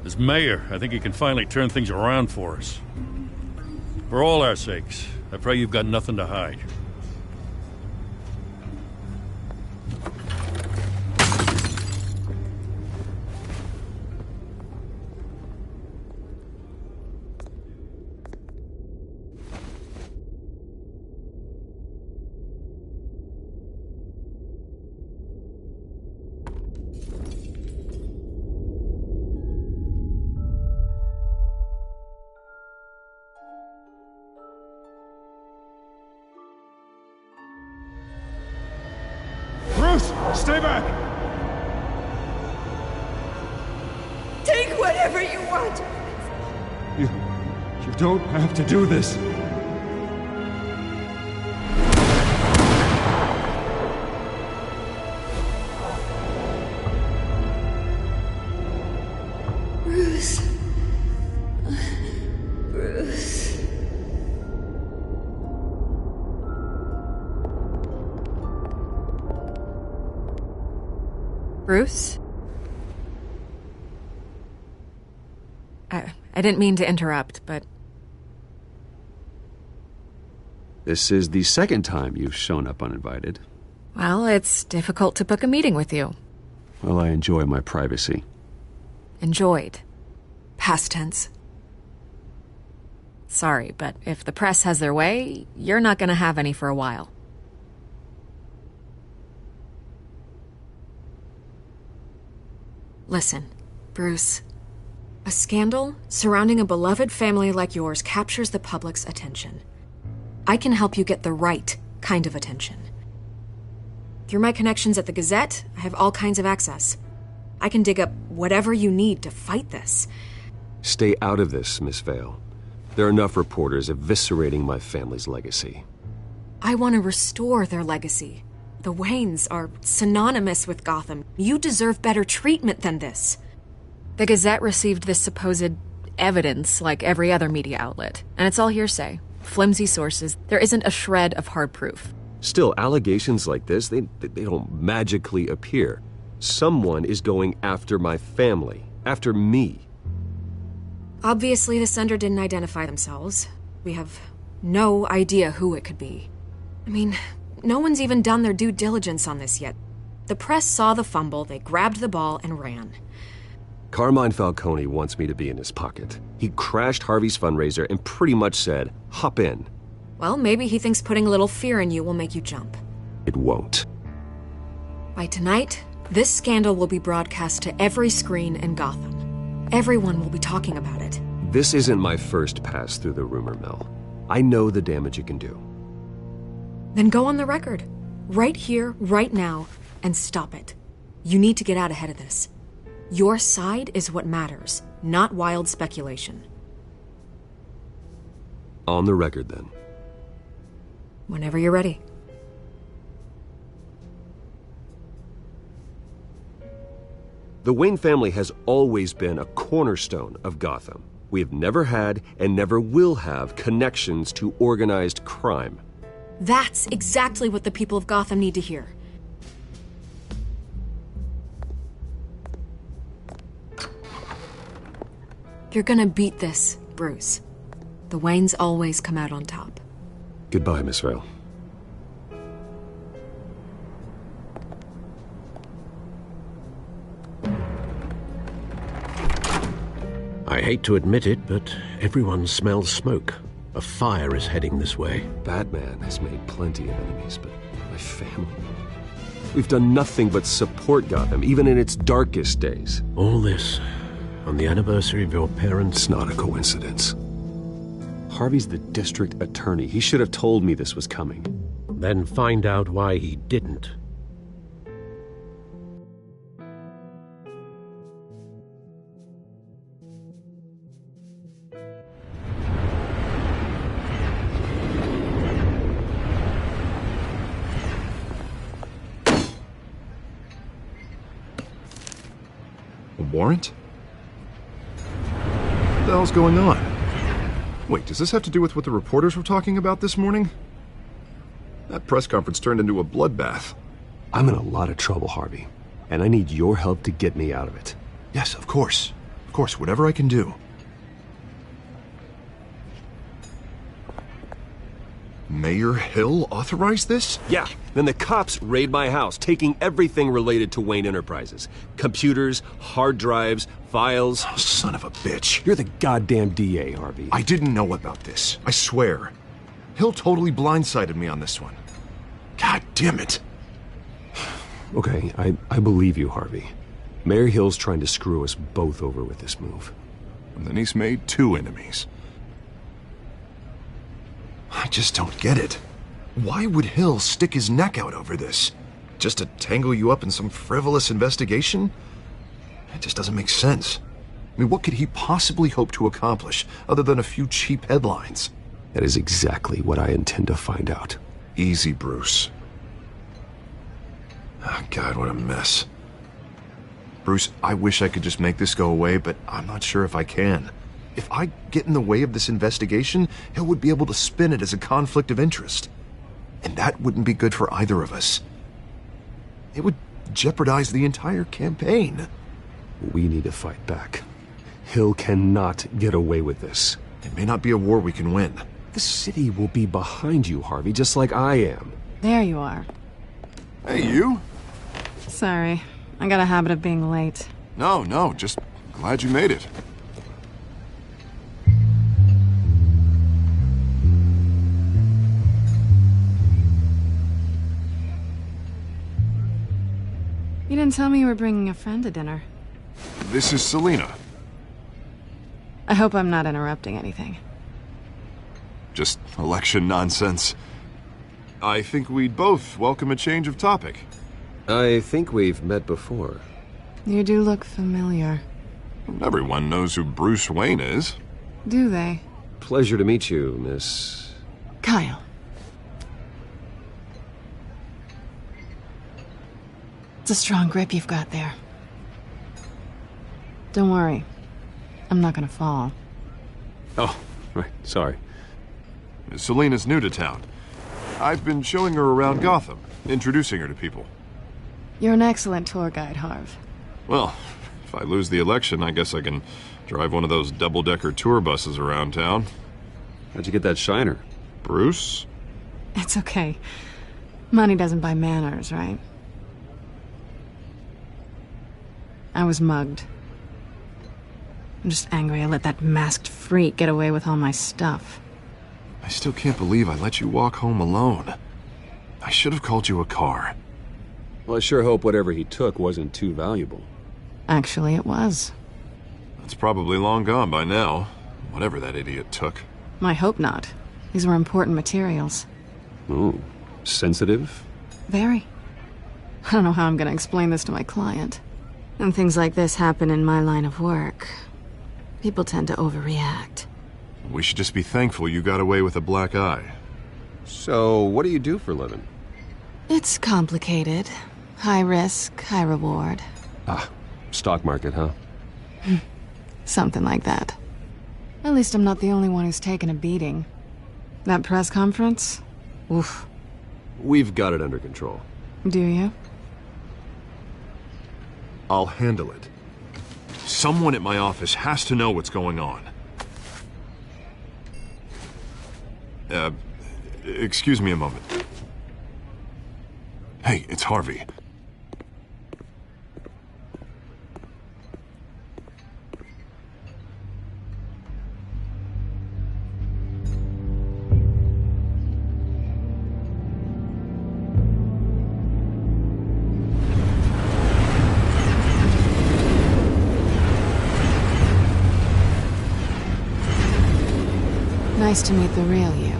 As mayor, I think he can finally turn things around for us. For all our sakes, I pray you've got nothing to hide. Stay back! Take whatever you want! You don't have to do this. Bruce. Bruce. Bruce? I didn't mean to interrupt, but... This is the second time you've shown up uninvited. Well, it's difficult to book a meeting with you. Well, I enjoy my privacy. Enjoyed. Past tense. Sorry, but if the press has their way, you're not gonna have any for a while. Listen, Bruce. A scandal surrounding a beloved family like yours captures the public's attention. I can help you get the right kind of attention. Through my connections at the Gazette, I have all kinds of access. I can dig up whatever you need to fight this. Stay out of this, Miss Vale. There are enough reporters eviscerating my family's legacy. I want to restore their legacy. The Waynes are synonymous with Gotham. You deserve better treatment than this. The Gazette received this supposed evidence like every other media outlet, and it's all hearsay. Flimsy sources. There isn't a shred of hard proof. Still, allegations like this, they don't magically appear. Someone is going after my family, after me. Obviously, the sender didn't identify themselves. We have no idea who it could be. I mean, no one's even done their due diligence on this yet. The press saw the fumble, they grabbed the ball and ran. Carmine Falcone wants me to be in his pocket. He crashed Harvey's fundraiser and pretty much said, hop in. Well, maybe he thinks putting a little fear in you will make you jump. It won't. By tonight, this scandal will be broadcast to every screen in Gotham. Everyone will be talking about it. This isn't my first pass through the rumor mill. I know the damage it can do. Then go on the record. Right here, right now, and stop it. You need to get out ahead of this. Your side is what matters, not wild speculation. On the record, then. Whenever you're ready. The Wayne family has always been a cornerstone of Gotham. We have never had and never will have connections to organized crime. That's exactly what the people of Gotham need to hear. You're gonna beat this, Bruce. The Waynes always come out on top. Goodbye, Miss Vale. I hate to admit it, but everyone smells smoke. A fire is heading this way. Batman has made plenty of enemies, but my family... We've done nothing but support Gotham, even in its darkest days. All this on the anniversary of your parents'... It's not a coincidence. Harvey's the district attorney. He should have told me this was coming. Then find out why he didn't. A warrant? What the hell's going on? Wait, does this have to do with what the reporters were talking about this morning? That press conference turned into a bloodbath. I'm in a lot of trouble, Harvey, and I need your help to get me out of it. Yes, of course. Of course, whatever I can do. Mayor Hill authorized this? Yeah, then the cops raid my house, taking everything related to Wayne Enterprises. Computers, hard drives, files. Oh, son of a bitch. You're the goddamn DA, Harvey. I didn't know about this. I swear. Hill totally blindsided me on this one. God damn it. Okay, I believe you, Harvey. Mayor Hill's trying to screw us both over with this move. And then he's made 2 enemies. I just don't get it. Why would Hill stick his neck out over this? Just to tangle you up in some frivolous investigation? It just doesn't make sense. I mean, what could he possibly hope to accomplish other than a few cheap headlines? That is exactly what I intend to find out. Easy, Bruce. Oh, God, what a mess. Bruce, I wish I could just make this go away, but I'm not sure if I can. If I get in the way of this investigation, Hill would be able to spin it as a conflict of interest. And that wouldn't be good for either of us. It would jeopardize the entire campaign. We need to fight back. Hill cannot get away with this. It may not be a war we can win. The city will be behind you, Harvey, just like I am. There you are. Hey, you? Sorry. I got a habit of being late. No, just glad you made it. You didn't tell me you were bringing a friend to dinner. This is Selina. I hope I'm not interrupting anything. Just election nonsense. I think we'd both welcome a change of topic. I think we've met before. You do look familiar. Everyone knows who Bruce Wayne is. Do they? Pleasure to meet you, Miss... Kyle. It's a strong grip you've got there. Don't worry. I'm not gonna fall. Oh, right. Sorry. Selina's new to town. I've been showing her around Gotham, introducing her to people. You're an excellent tour guide, Harv. Well, if I lose the election, I guess I can drive one of those double-decker tour buses around town. How'd you get that shiner? Bruce? It's okay. Money doesn't buy manners, right? I was mugged. I'm just angry I let that masked freak get away with all my stuff. I still can't believe I let you walk home alone. I should have called you a car. Well, I sure hope whatever he took wasn't too valuable. Actually, it was. It's probably long gone by now, whatever that idiot took. I hope not. These were important materials. Ooh, sensitive? Very. I don't know how I'm gonna explain this to my client. And things like this happen in my line of work. People tend to overreact. We should just be thankful you got away with a black eye. So, what do you do for a living? It's complicated. High risk, high reward. Ah, stock market, huh? Something like that. At least I'm not the only one who's taken a beating. That press conference? Oof. We've got it under control. Do you? I'll handle it. Someone at my office has to know what's going on. Excuse me a moment. Hey, it's Harvey. Nice to meet the real you.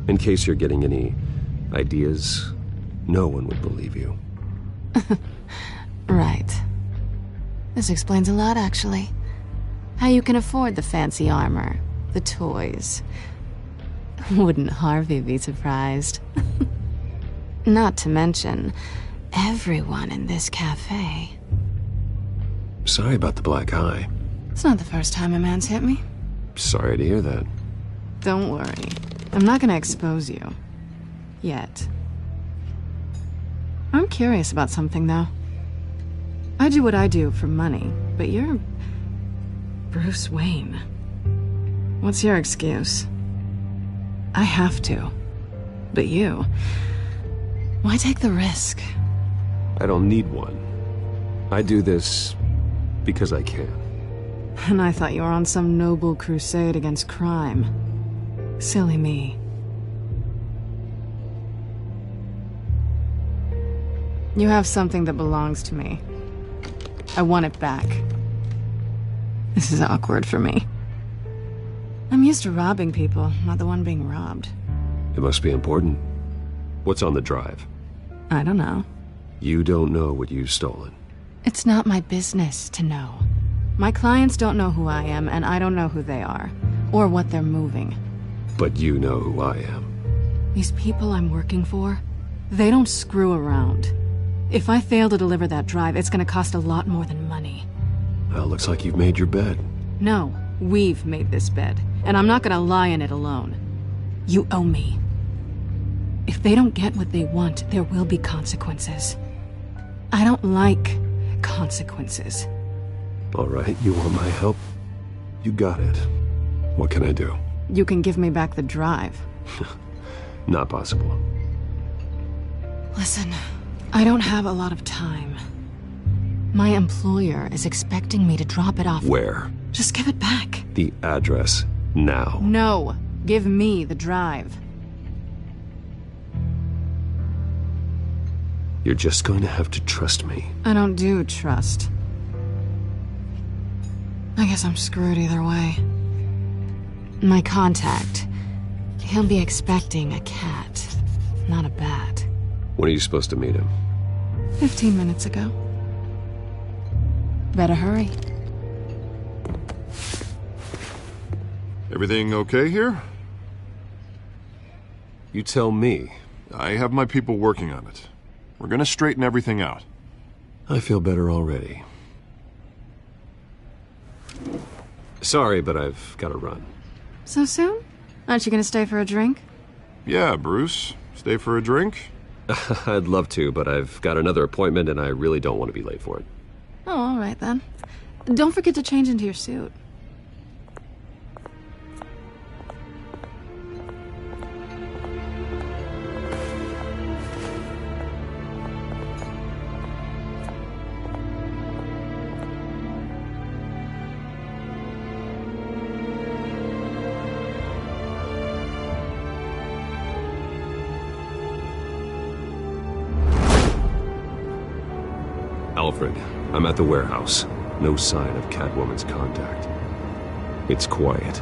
In case you're getting any ideas, no one would believe you. Right. This explains a lot, actually. How you can afford the fancy armor, the toys. Wouldn't Harvey be surprised? Not to mention, everyone in this cafe. Sorry about the black eye. It's not the first time a man's hit me. Sorry to hear that. Don't worry. I'm not gonna expose you. Yet. I'm curious about something, though. I do what I do for money, but you're... Bruce Wayne. What's your excuse? I have to. But you... Why take the risk? I don't need one. I do this because I can. And I thought you were on some noble crusade against crime. Silly me. You have something that belongs to me. I want it back. This is awkward for me. I'm used to robbing people, not the one being robbed. It must be important. What's on the drive? I don't know. You don't know what you've stolen. It's not my business to know. My clients don't know who I am, and I don't know who they are, or what they're moving. But you know who I am. These people I'm working for, they don't screw around. If I fail to deliver that drive, it's gonna cost a lot more than money. Well, looks like you've made your bed. No, we've made this bed, and I'm not gonna lie in it alone. You owe me. If they don't get what they want, there will be consequences. I don't like consequences. All right, you want my help? You got it. What can I do? You can give me back the drive. Not possible. Listen, I don't have a lot of time. My employer is expecting me to drop it off. Where? Just give it back. The address, now. No, give me the drive. You're just going to have to trust me. I don't do trust. I guess I'm screwed either way. My contact, he'll be expecting a cat, not a bat. When are you supposed to meet him? 15 minutes ago. Better hurry. Everything okay here? You tell me. I have my people working on it. We're gonna straighten everything out. I feel better already. Sorry, but I've got to run. So soon? Aren't you gonna stay for a drink? Yeah, Bruce. Stay for a drink? I'd love to, but I've got another appointment and I really don't want to be late for it. Oh, all right then. Don't forget to change into your suit. Alfred, I'm at the warehouse. No sign of Catwoman's contact. It's quiet.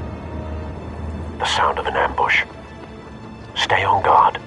The sound of an ambush. Stay on guard.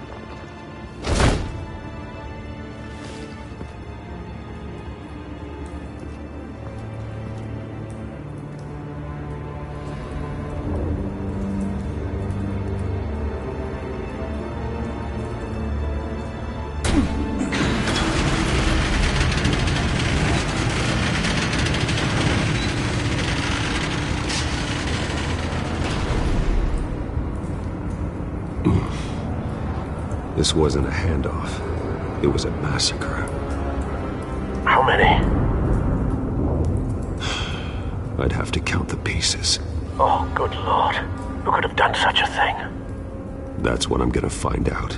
This wasn't a handoff. It was a massacre. How many? I'd have to count the pieces. Oh, good lord. Who could have done such a thing? That's what I'm gonna find out.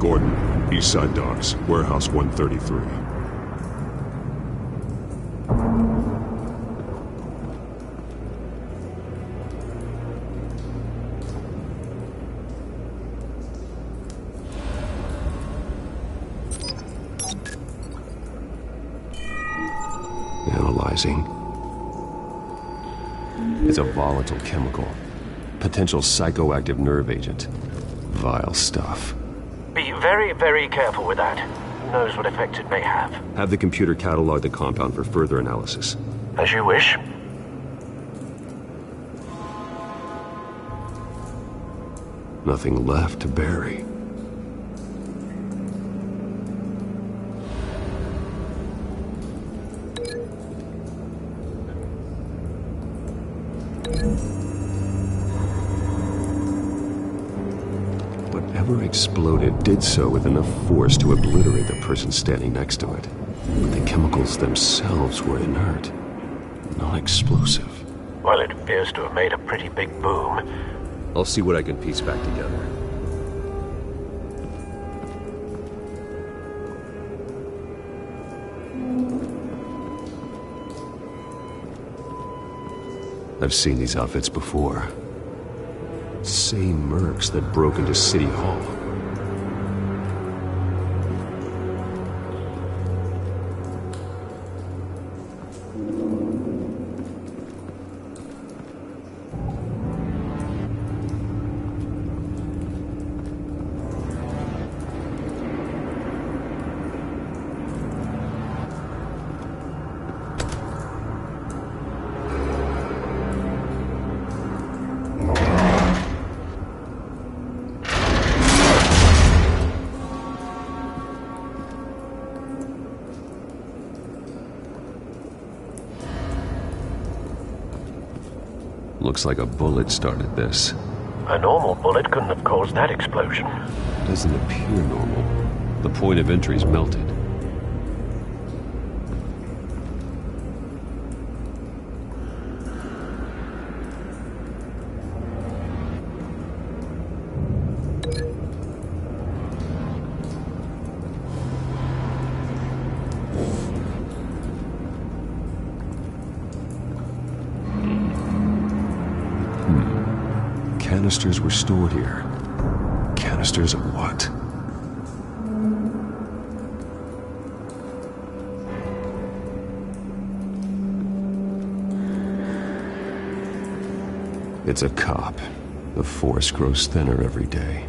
Gordon, Eastside Docks, Warehouse 133. Analyzing. It's a volatile chemical. Potential psychoactive nerve agent. Vile stuff. Be very, very careful with that. Who knows what effects it may have. Have the computer catalog the compound for further analysis. As you wish. Nothing left to bury. Whatever exploded did so with enough force to obliterate the person standing next to it. But the chemicals themselves were inert, non-explosive. Well, it appears to have made a pretty big boom. I'll see what I can piece back together. I've seen these outfits before. Same mercs that broke into City Hall. Looks like a bullet started this. A normal bullet couldn't have caused that explosion. Doesn't appear normal. The point of entry's melted. Canisters were stored here. Canisters of what? It's a cop. The force grows thinner every day.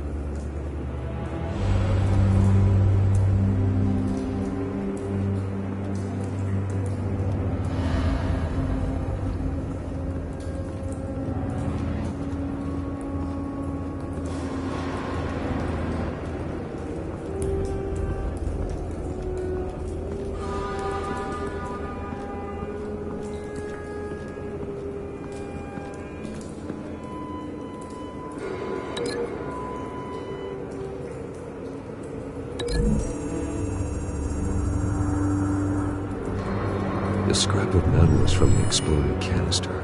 The scrap of metal is from the exploded canister.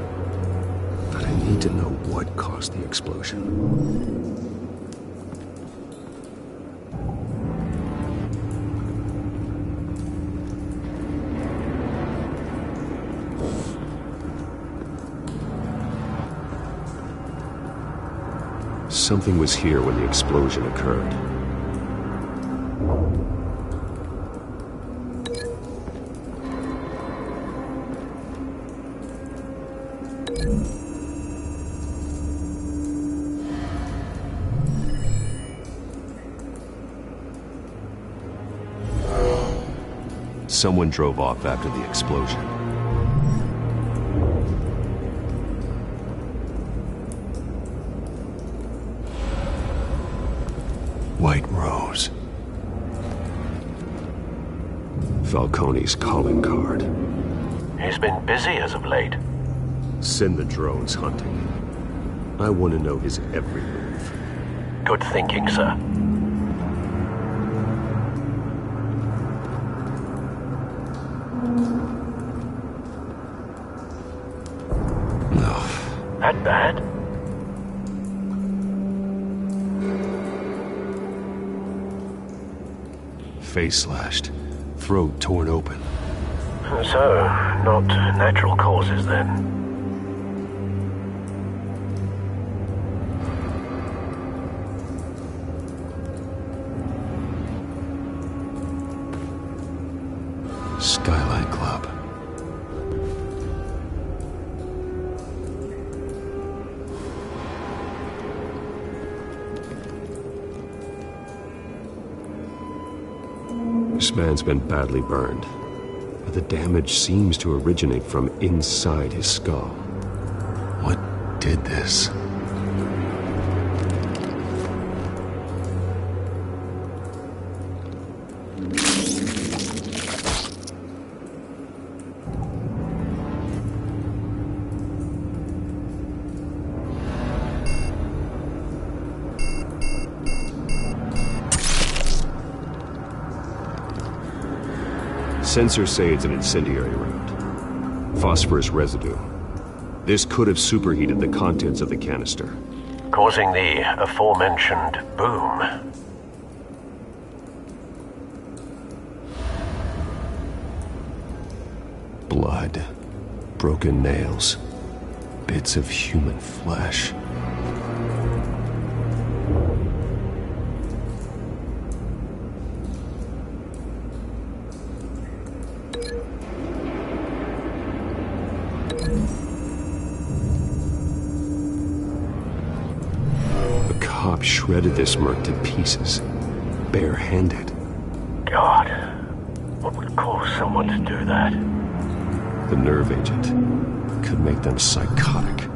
But I need to know what caused the explosion. Something was here when the explosion occurred. Someone drove off after the explosion. White Rose. Falcone's calling card. He's been busy as of late. Send the drones hunting. I want to know his every move. Good thinking, sir. That bad? Face slashed, throat torn open. So, not natural causes then. Skylight Club. This man's been badly burned, but the damage seems to originate from inside his skull. What did this? Sensors say it's an incendiary round. Phosphorus residue. This could have superheated the contents of the canister, causing the aforementioned boom. Blood, broken nails, bits of human flesh. Shredded this merc to pieces, bare-handed. God, what would cause someone to do that? The nerve agent could make them psychotic.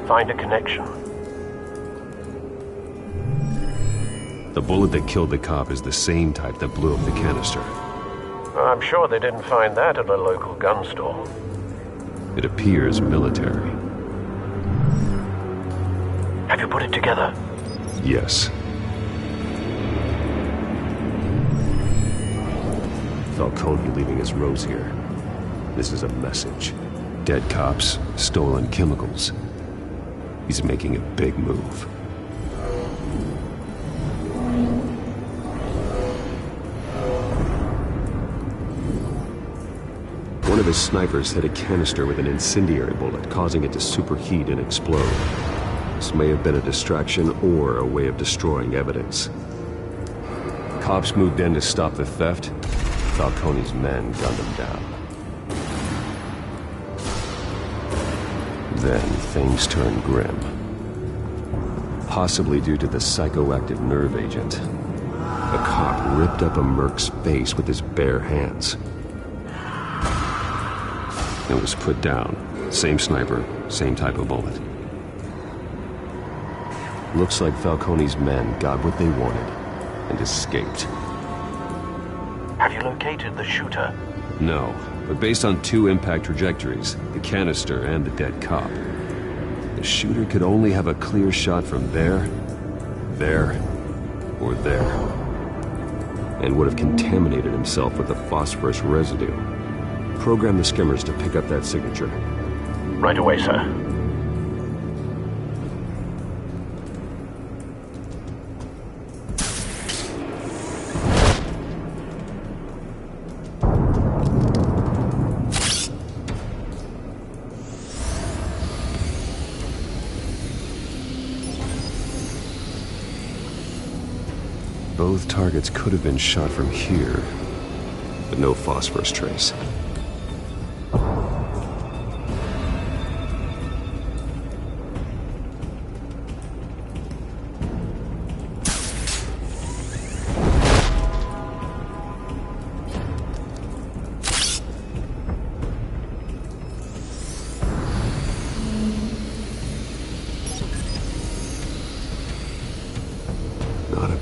Find a connection. The bullet that killed the cop is the same type that blew up the canister. I'm sure they didn't find that at a local gun store. It appears military. Have you put it together? Yes. Falcone leaving his rose here. This is a message. Dead cops, stolen chemicals. He's making a big move. One of his snipers hit a canister with an incendiary bullet, causing it to superheat and explode. This may have been a distraction or a way of destroying evidence. Cops moved in to stop the theft. Falcone's men gunned him down. Then things turned grim. Possibly due to the psychoactive nerve agent. A cop ripped up a merc's face with his bare hands. It was put down. Same sniper, same type of bullet. Looks like Falcone's men got what they wanted and escaped. Have you located the shooter? No, but based on two impact trajectories, the canister and the dead cop, the shooter could only have a clear shot from there, or there, and would have contaminated himself with the phosphorus residue. Program the skimmers to pick up that signature. Right away, sir. Both targets could have been shot from here, but no phosphorus trace.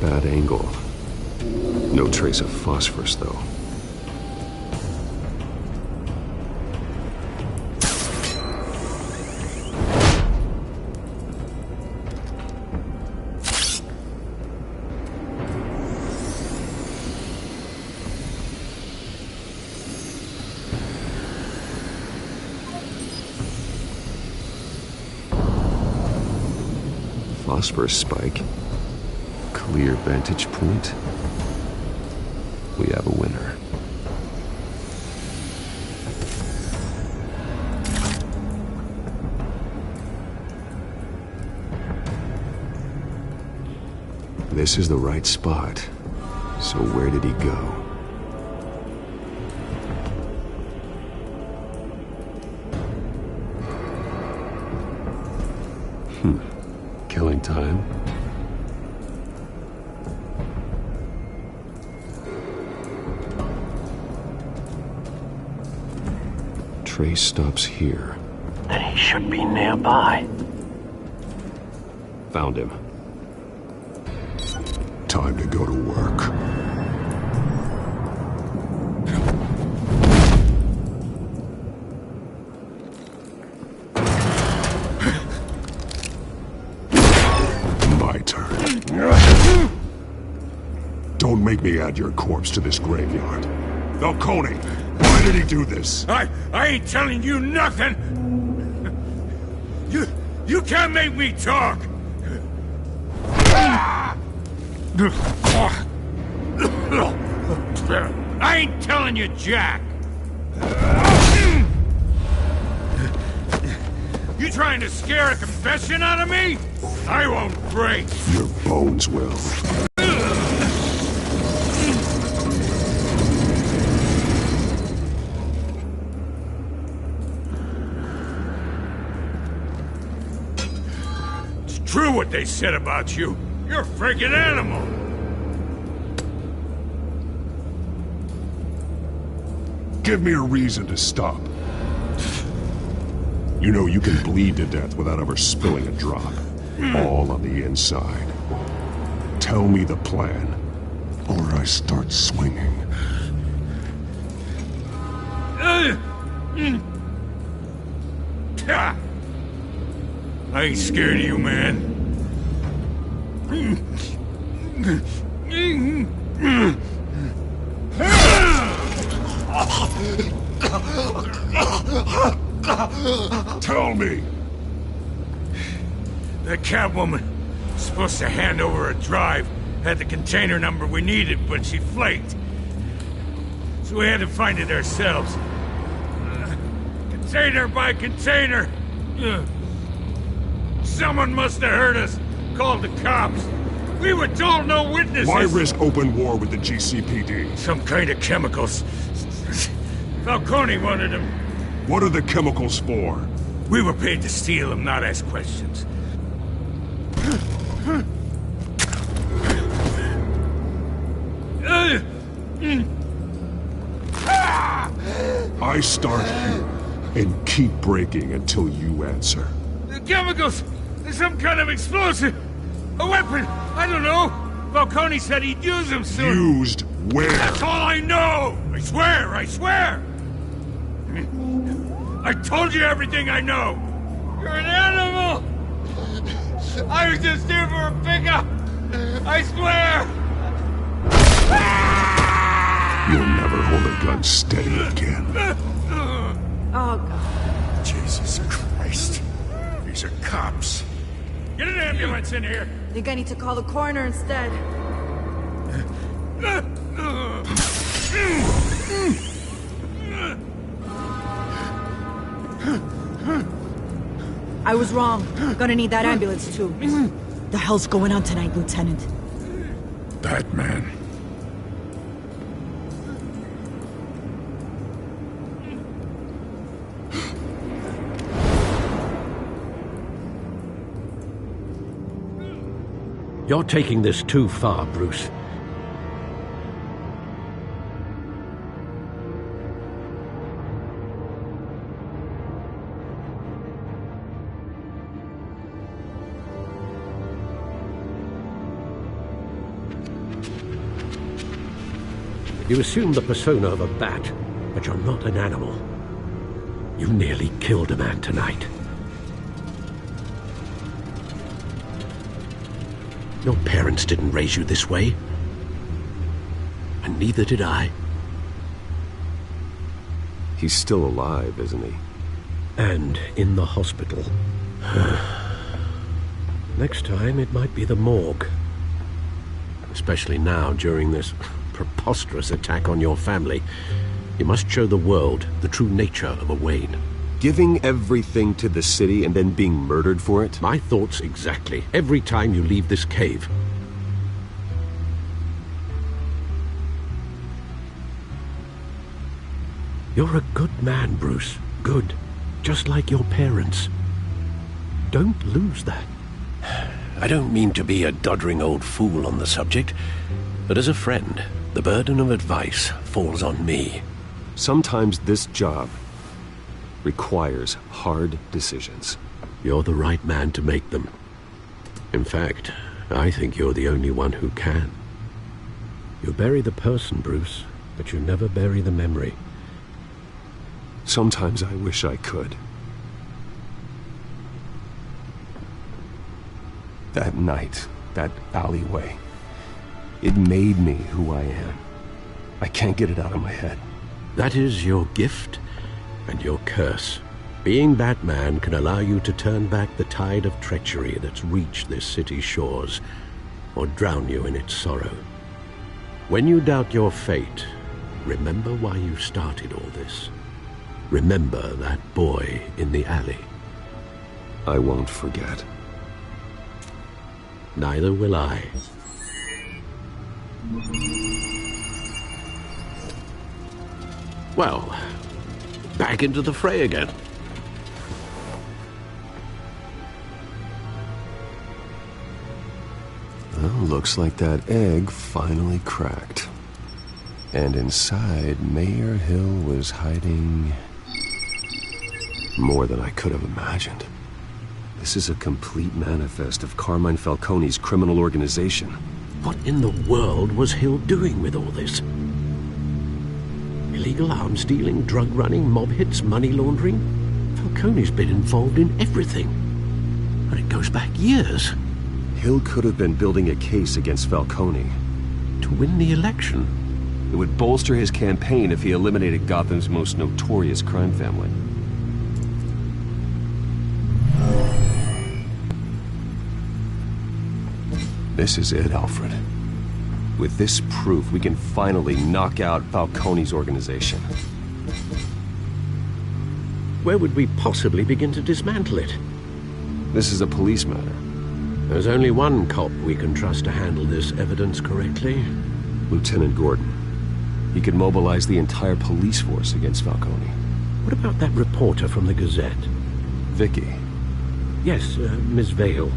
Bad angle. No trace of phosphorus, though. Phosphorus spike. Clear vantage point. We have a winner. This is the right spot. So where did he go? Killing time. Trace stops here. Then he should be nearby. Found him. Time to go to work. My turn. Don't make me add your corpse to this graveyard. Falcone, why did he do this? I ain't telling you nothing! You can't make me talk! I ain't telling you jack! You trying to scare a confession out of me? I won't break! Your bones will. It's true what they said about you. You're a freaking animal! Give me a reason to stop. You know you can bleed to death without ever spilling a drop. All on the inside. Tell me the plan, or I start swinging. I ain't scared of you, man. Tell me! That Catwoman was supposed to hand over a drive, had the container number we needed, but she flaked. So we had to find it ourselves. Container by container. Someone must have heard us, called the cops. We were told no witnesses. Why risk open war with the GCPD? Some kind of chemicals. Falcone wanted them. What are the chemicals for? We were paid to steal them, not ask questions. I start here and keep breaking until you answer. The chemicals! There's some kind of explosive! A weapon! I don't know! Falcone said he'd use them soon. Used where? That's all I know! I swear! I swear! I told you everything I know! You're an animal! I was just here for a pickup! I swear! You'll never hold a gun steady again. Oh, God. Jesus Christ. These are cops. Get an ambulance in here! Think I need to call the coroner instead. I was wrong. Gonna need that ambulance, too. The hell's going on tonight, Lieutenant? That man. You're taking this too far, Bruce. You assume the persona of a bat, but you're not an animal. You nearly killed a man tonight. Your parents didn't raise you this way. And neither did I. He's still alive, isn't he? And in the hospital. Next time, it might be the morgue. Especially now, during this preposterous attack on your family. You must show the world the true nature of a Wayne. Giving everything to the city and then being murdered for it? My thoughts exactly. Every time you leave this cave. You're a good man, Bruce. Good. Just like your parents. Don't lose that. I don't mean to be a doddering old fool on the subject, but as a friend, the burden of advice falls on me. Sometimes this job requires hard decisions. You're the right man to make them. In fact, I think you're the only one who can. You bury the person, Bruce, but you never bury the memory. Sometimes I wish I could. That night, that alleyway, it made me who I am. I can't get it out of my head. That is your gift and your curse. Being Batman can allow you to turn back the tide of treachery that's reached this city's shores, or drown you in its sorrow. When you doubt your fate, remember why you started all this. Remember that boy in the alley. I won't forget. Neither will I. Well, back into the fray again. Well, looks like that egg finally cracked. And inside, Mayor Hill was hiding more than I could have imagined. This is a complete manifest of Carmine Falcone's criminal organization. What in the world was Hill doing with all this? Illegal arms dealing, drug running, mob hits, money laundering? Falcone's been involved in everything. And it goes back years. Hill could have been building a case against Falcone. To win the election? It would bolster his campaign if he eliminated Gotham's most notorious crime family. This is it, Alfred. With this proof, we can finally knock out Falcone's organization. Where would we possibly begin to dismantle it? This is a police matter. There's only one cop we can trust to handle this evidence correctly. Lieutenant Gordon. He could mobilize the entire police force against Falcone. What about that reporter from the Gazette? Vicky. Yes, Miss Vale.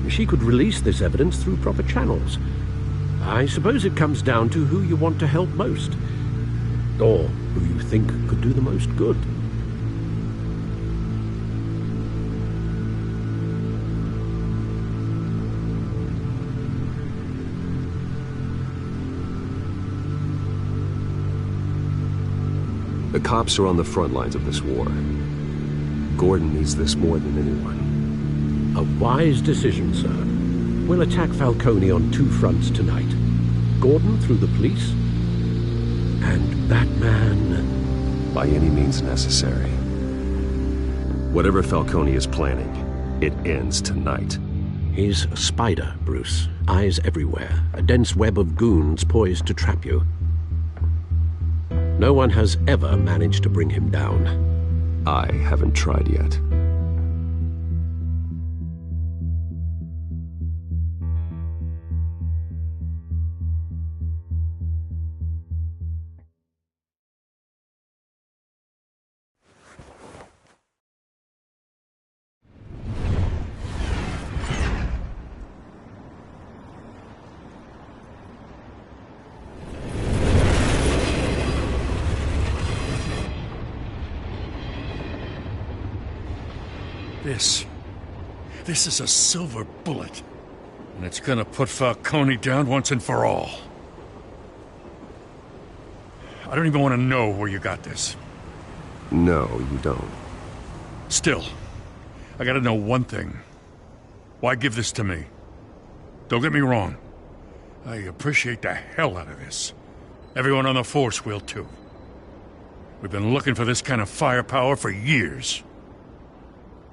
She could release this evidence through proper channels. I suppose it comes down to who you want to help most. Or who you think could do the most good. The cops are on the front lines of this war. Gordon needs this more than anyone. A wise decision, sir. We'll attack Falcone on two fronts tonight. Gordon through the police, and Batman... by any means necessary. Whatever Falcone is planning, it ends tonight. He's a spider, Bruce. Eyes everywhere. A dense web of goons poised to trap you. No one has ever managed to bring him down. I haven't tried yet. This is a silver bullet. And it's gonna put Falcone down once and for all. I don't even want to know where you got this. No, you don't. Still, I gotta know one thing. Why give this to me? Don't get me wrong. I appreciate the hell out of this. Everyone on the force will too. We've been looking for this kind of firepower for years.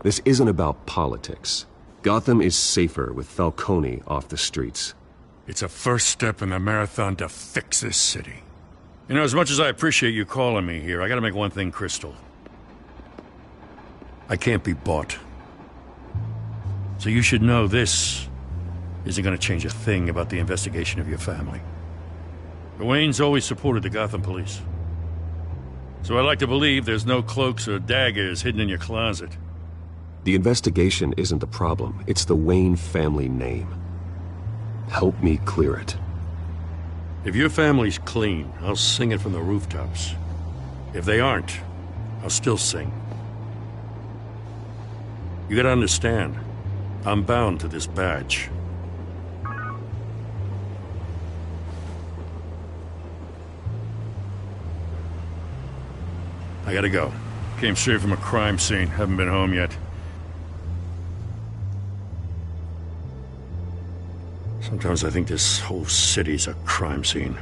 This isn't about politics. Gotham is safer with Falcone off the streets. It's a first step in the marathon to fix this city. You know, as much as I appreciate you calling me here, I gotta make one thing crystal. I can't be bought. So you should know this isn't gonna change a thing about the investigation of your family. The Waynes always supported the Gotham police. So I like to believe there's no cloaks or daggers hidden in your closet. The investigation isn't the problem. It's the Wayne family name. Help me clear it. If your family's clean, I'll sing it from the rooftops. If they aren't, I'll still sing. You gotta understand, I'm bound to this badge. I gotta go. Came straight from a crime scene. Haven't been home yet. Sometimes I think this whole city's a crime scene.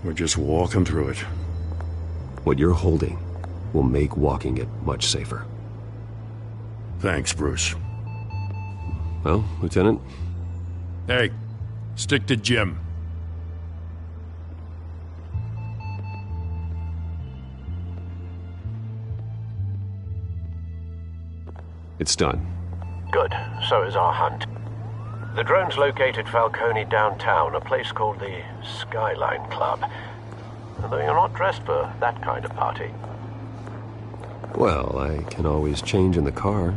We're just walking through it. What you're holding will make walking it much safer. Thanks, Bruce. Well, Lieutenant? Hey, stick to Jim. It's done. Good. So is our hunt. The drones located Falcone downtown, a place called the Skyline Club. Although you're not dressed for that kind of party. Well, I can always change in the car.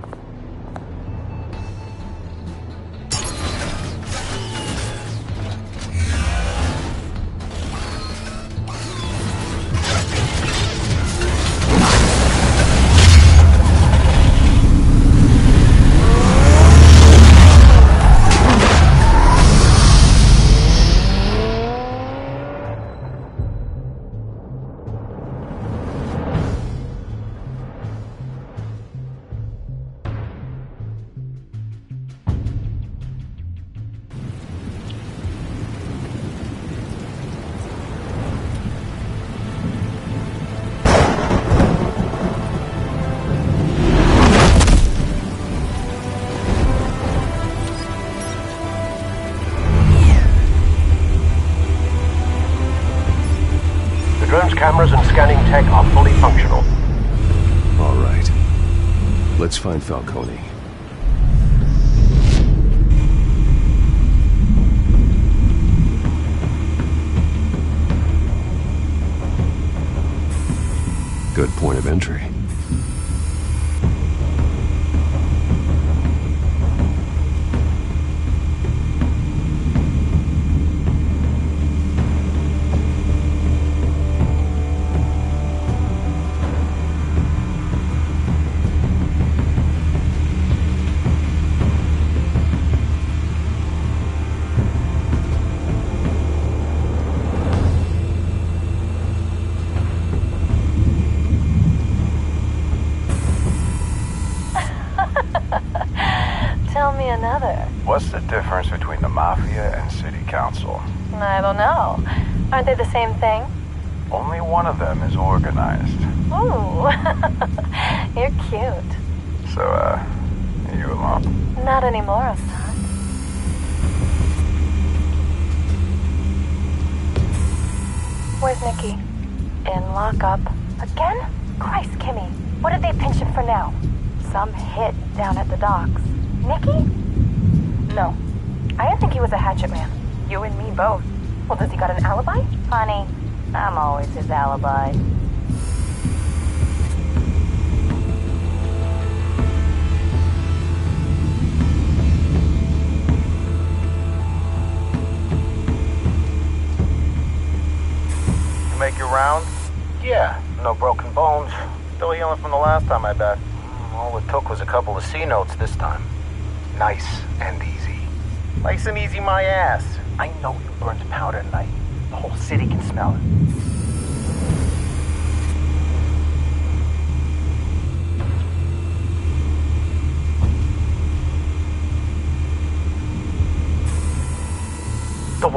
Cameras and scanning tech are fully functional. All right. Let's find Falcone. Good point of entry. What's the difference between the Mafia and City Council? I don't know. Aren't they the same thing? Only one of them is organized. Ooh, you're cute. So, are you alone? Not anymore, son. Where's Nikki? In lockup. Again? Christ, Kimmy. What did they pinch him for now? Some hit down at the docks. Nikki? No. I didn't think he was a hatchet man. You and me both. Well, does he got an alibi? Honey, I'm always his alibi. You make your rounds? Yeah, no broken bones. Still healing from the last time, I bet. All it took was a couple of C notes this time. Nice and easy. Nice and easy my ass. I know you burned powder tonight. The whole city can smell it.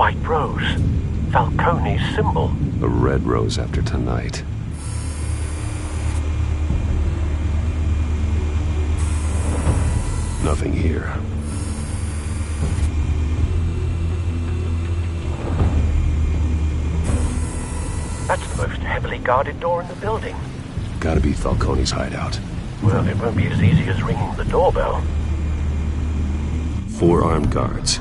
white rose. Falcone's symbol. A red rose after tonight. Nothing here. That's the most heavily guarded door in the building. Gotta be Falcone's hideout. Well, it won't be as easy as ringing the doorbell. 4 armed guards.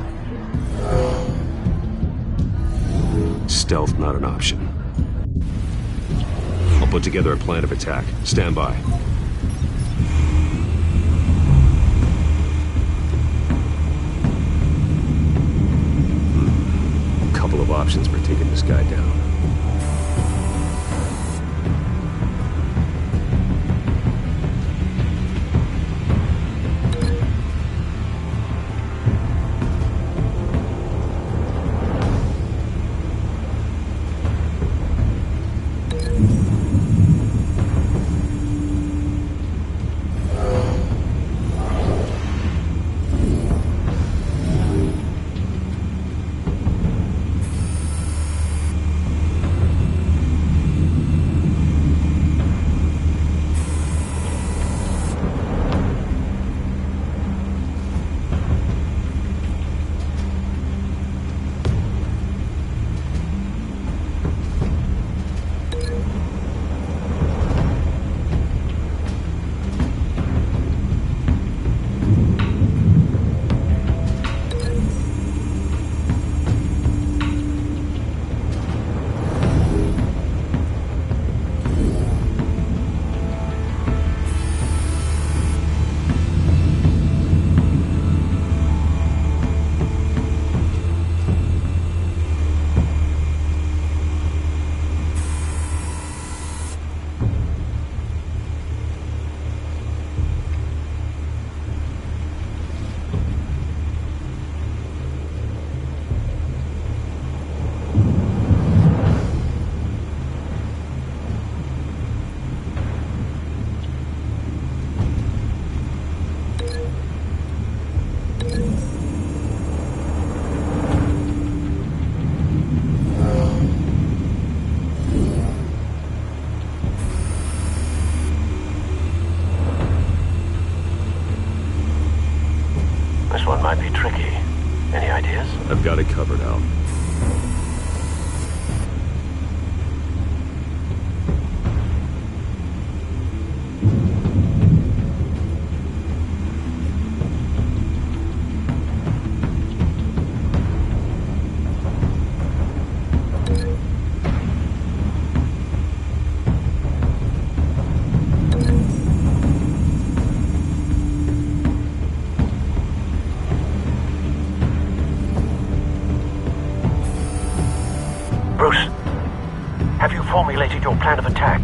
Stealth not an option. I'll put together a plan of attack. Stand by. Couple of options for taking this guy down. This one might be tricky. Any ideas? I've got it covered, Al. Bruce, have you formulated your plan of attack?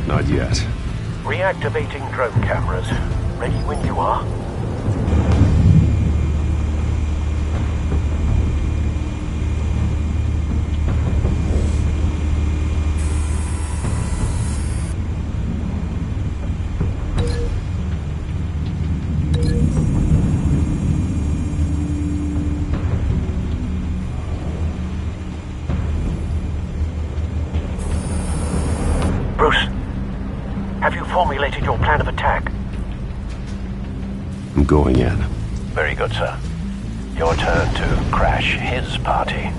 Not yet. Reactivating drone cameras. Ready when you are. Bruce, have you formulated your plan of attack? I'm going in. Very good, sir. Your turn to crash his party.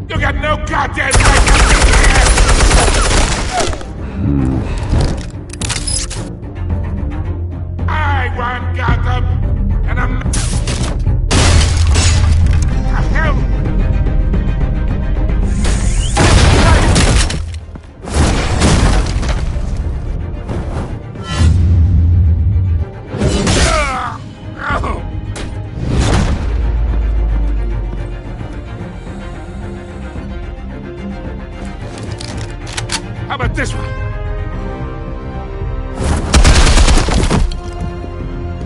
You got no goddamn right to be here! I run Gotham, and I'm... The hell? How about this one?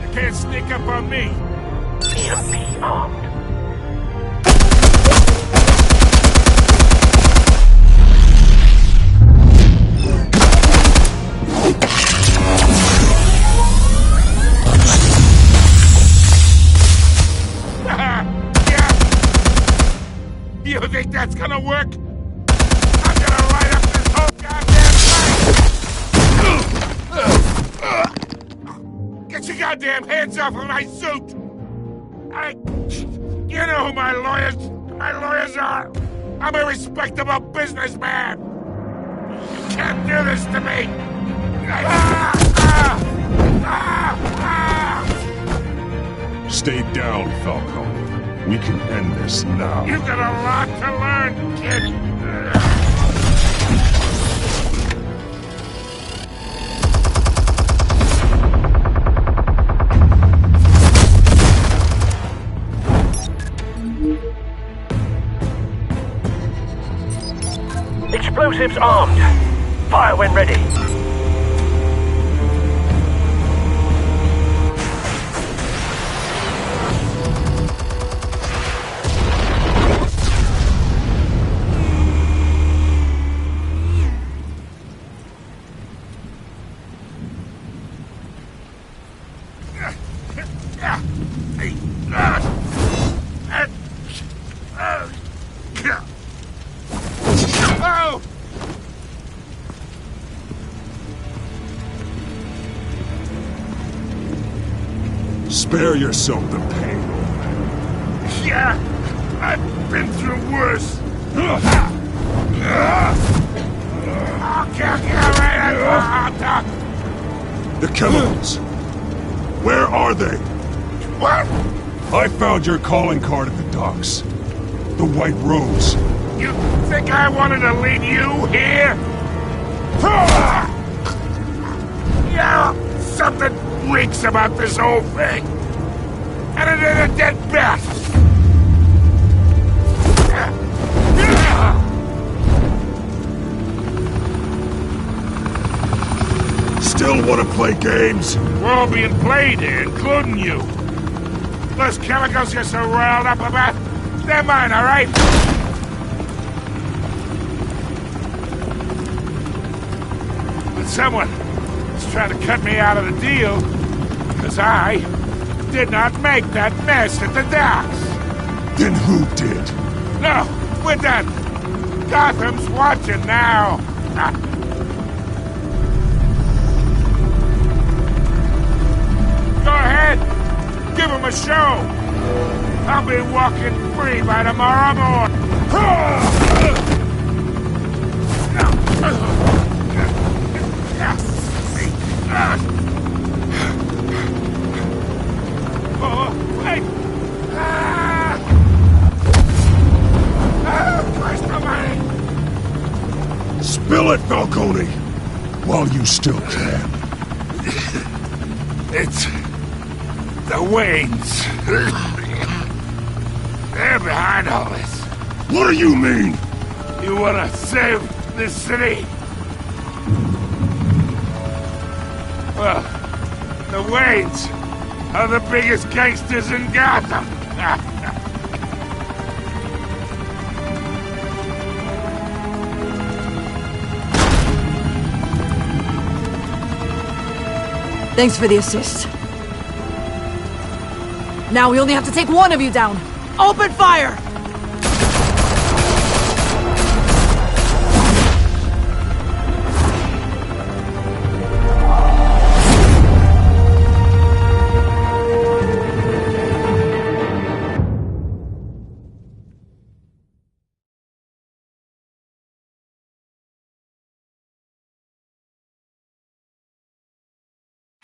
You can't sneak up on me. EMP armed. Yeah. You think that's gonna work? I'm gonna light up this whole goddamn place! Get your goddamn hands off of my suit! You know who my lawyers are! I'm a respectable businessman! You can't do this to me! Stay down, Falcone. We can end this now. You've got a lot to learn, kid! Explosives armed. Fire when ready. Oh! Spare yourself the pain. Yeah, I've been through worse. I'll kill you right at the hot dog. The chemicals. Where are they? What? I found your calling card at the docks. The White Rose. You think I wanted to leave you here? Yeah, something reeks about this whole thing. And it is a dead bat. Still want to play games? We're all being played here, including you. Those chemicals you're so riled up about, they're mine, all right? But someone is trying to cut me out of the deal, because I did not make that mess at the docks. Then who did? No, we're done. Gotham's watching now. Go ahead. Give him a show. I'll be walking free by tomorrow morning. Oh, wait. Christ almighty. Spill it, Falcone! While you still can. It's the Waynes. They're behind all this. What do you mean? You wanna save this city? Well, the Waynes are the biggest gangsters in Gotham. Thanks for the assist. Now we only have to take one of you down. Open fire!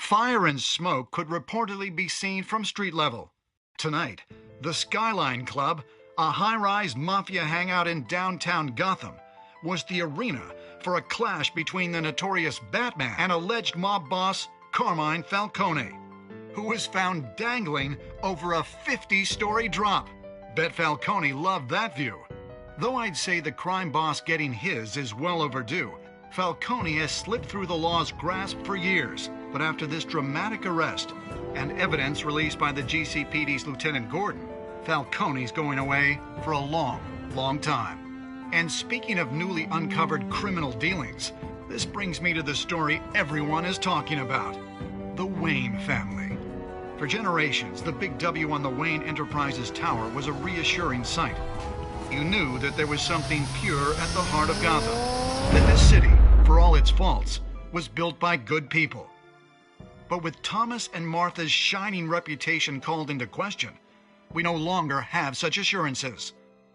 Fire and smoke could reportedly be seen from street level. Tonight, the Skyline Club, a high-rise mafia hangout in downtown Gotham, was the arena for a clash between the notorious Batman and alleged mob boss Carmine Falcone, who was found dangling over a 50-story drop. Bet Falcone loved that view. Though I'd say the crime boss getting his is well overdue, Falcone has slipped through the law's grasp for years. But after this dramatic arrest and evidence released by the GCPD's Lieutenant Gordon, Falcone's going away for a long, long time. And speaking of newly uncovered criminal dealings, this brings me to the story everyone is talking about: the Wayne family. For generations, the big W on the Wayne Enterprises Tower was a reassuring sight. You knew that there was something pure at the heart of Gotham, that this city, for all its faults, was built by good people. But with Thomas and Martha's shining reputation called into question, we no longer have such assurances.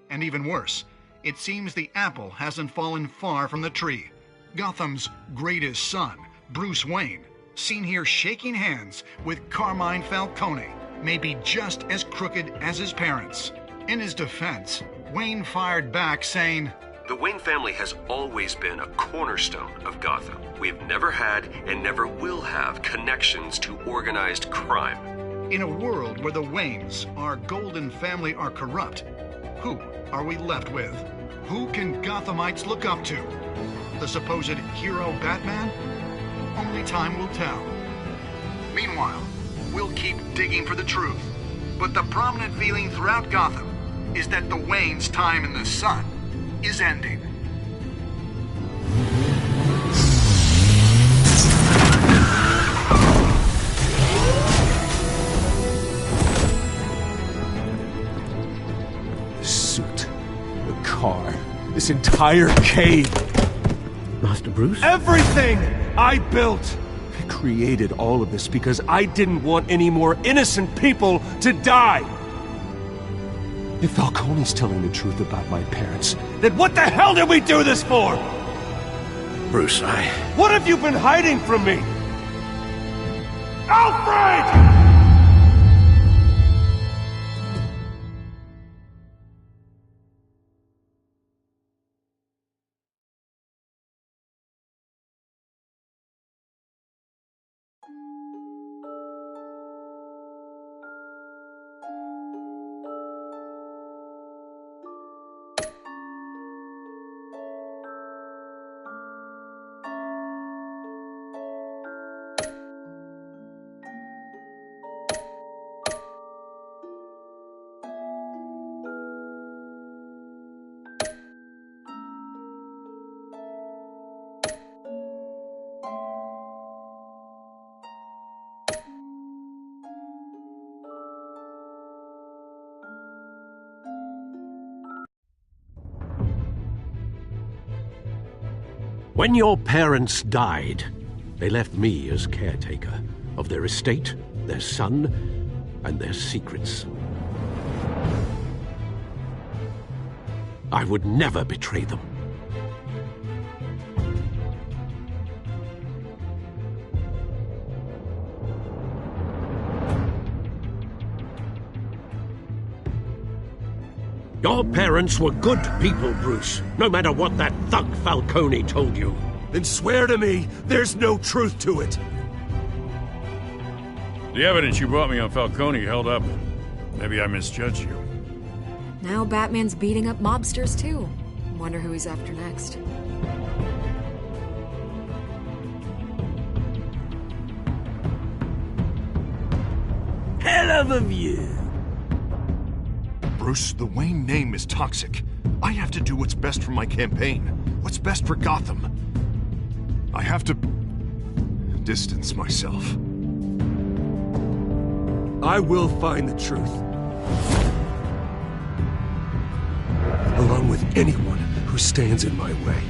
And even worse, it seems the apple hasn't fallen far from the tree. Gotham's greatest son, Bruce Wayne, seen here shaking hands with Carmine Falcone, may be just as crooked as his parents. In his defense, Wayne fired back saying, "The Wayne family has always been a cornerstone of Gotham. We have never had and never will have connections to organized crime." In a world where the Waynes, our golden family, are corrupt, who are we left with? Who can Gothamites look up to? The supposed hero Batman? Only time will tell. Meanwhile, we'll keep digging for the truth. But the prominent feeling throughout Gotham is that the Waynes' time in the sun is ending. The suit, the car, this entire cave. Master Bruce? Everything I built! I created all of this because I didn't want any more innocent people to die! If Falcone's telling the truth about my parents, then what the hell did we do this for? Bruce, What have you been hiding from me? Alfred! When your parents died, they left me as caretaker of their estate, their son, and their secrets. I would never betray them. Your parents were good people, Bruce, no matter what that thug Falcone told you. Then swear to me there's no truth to it. The evidence you brought me on Falcone held up. Maybe I misjudged you. Now Batman's beating up mobsters, too. Wonder who he's after next. Hell of a view. Bruce, the Wayne name is toxic. I have to do what's best for my campaign. What's best for Gotham. I have to distance myself. I will find the truth. Along with anyone who stands in my way.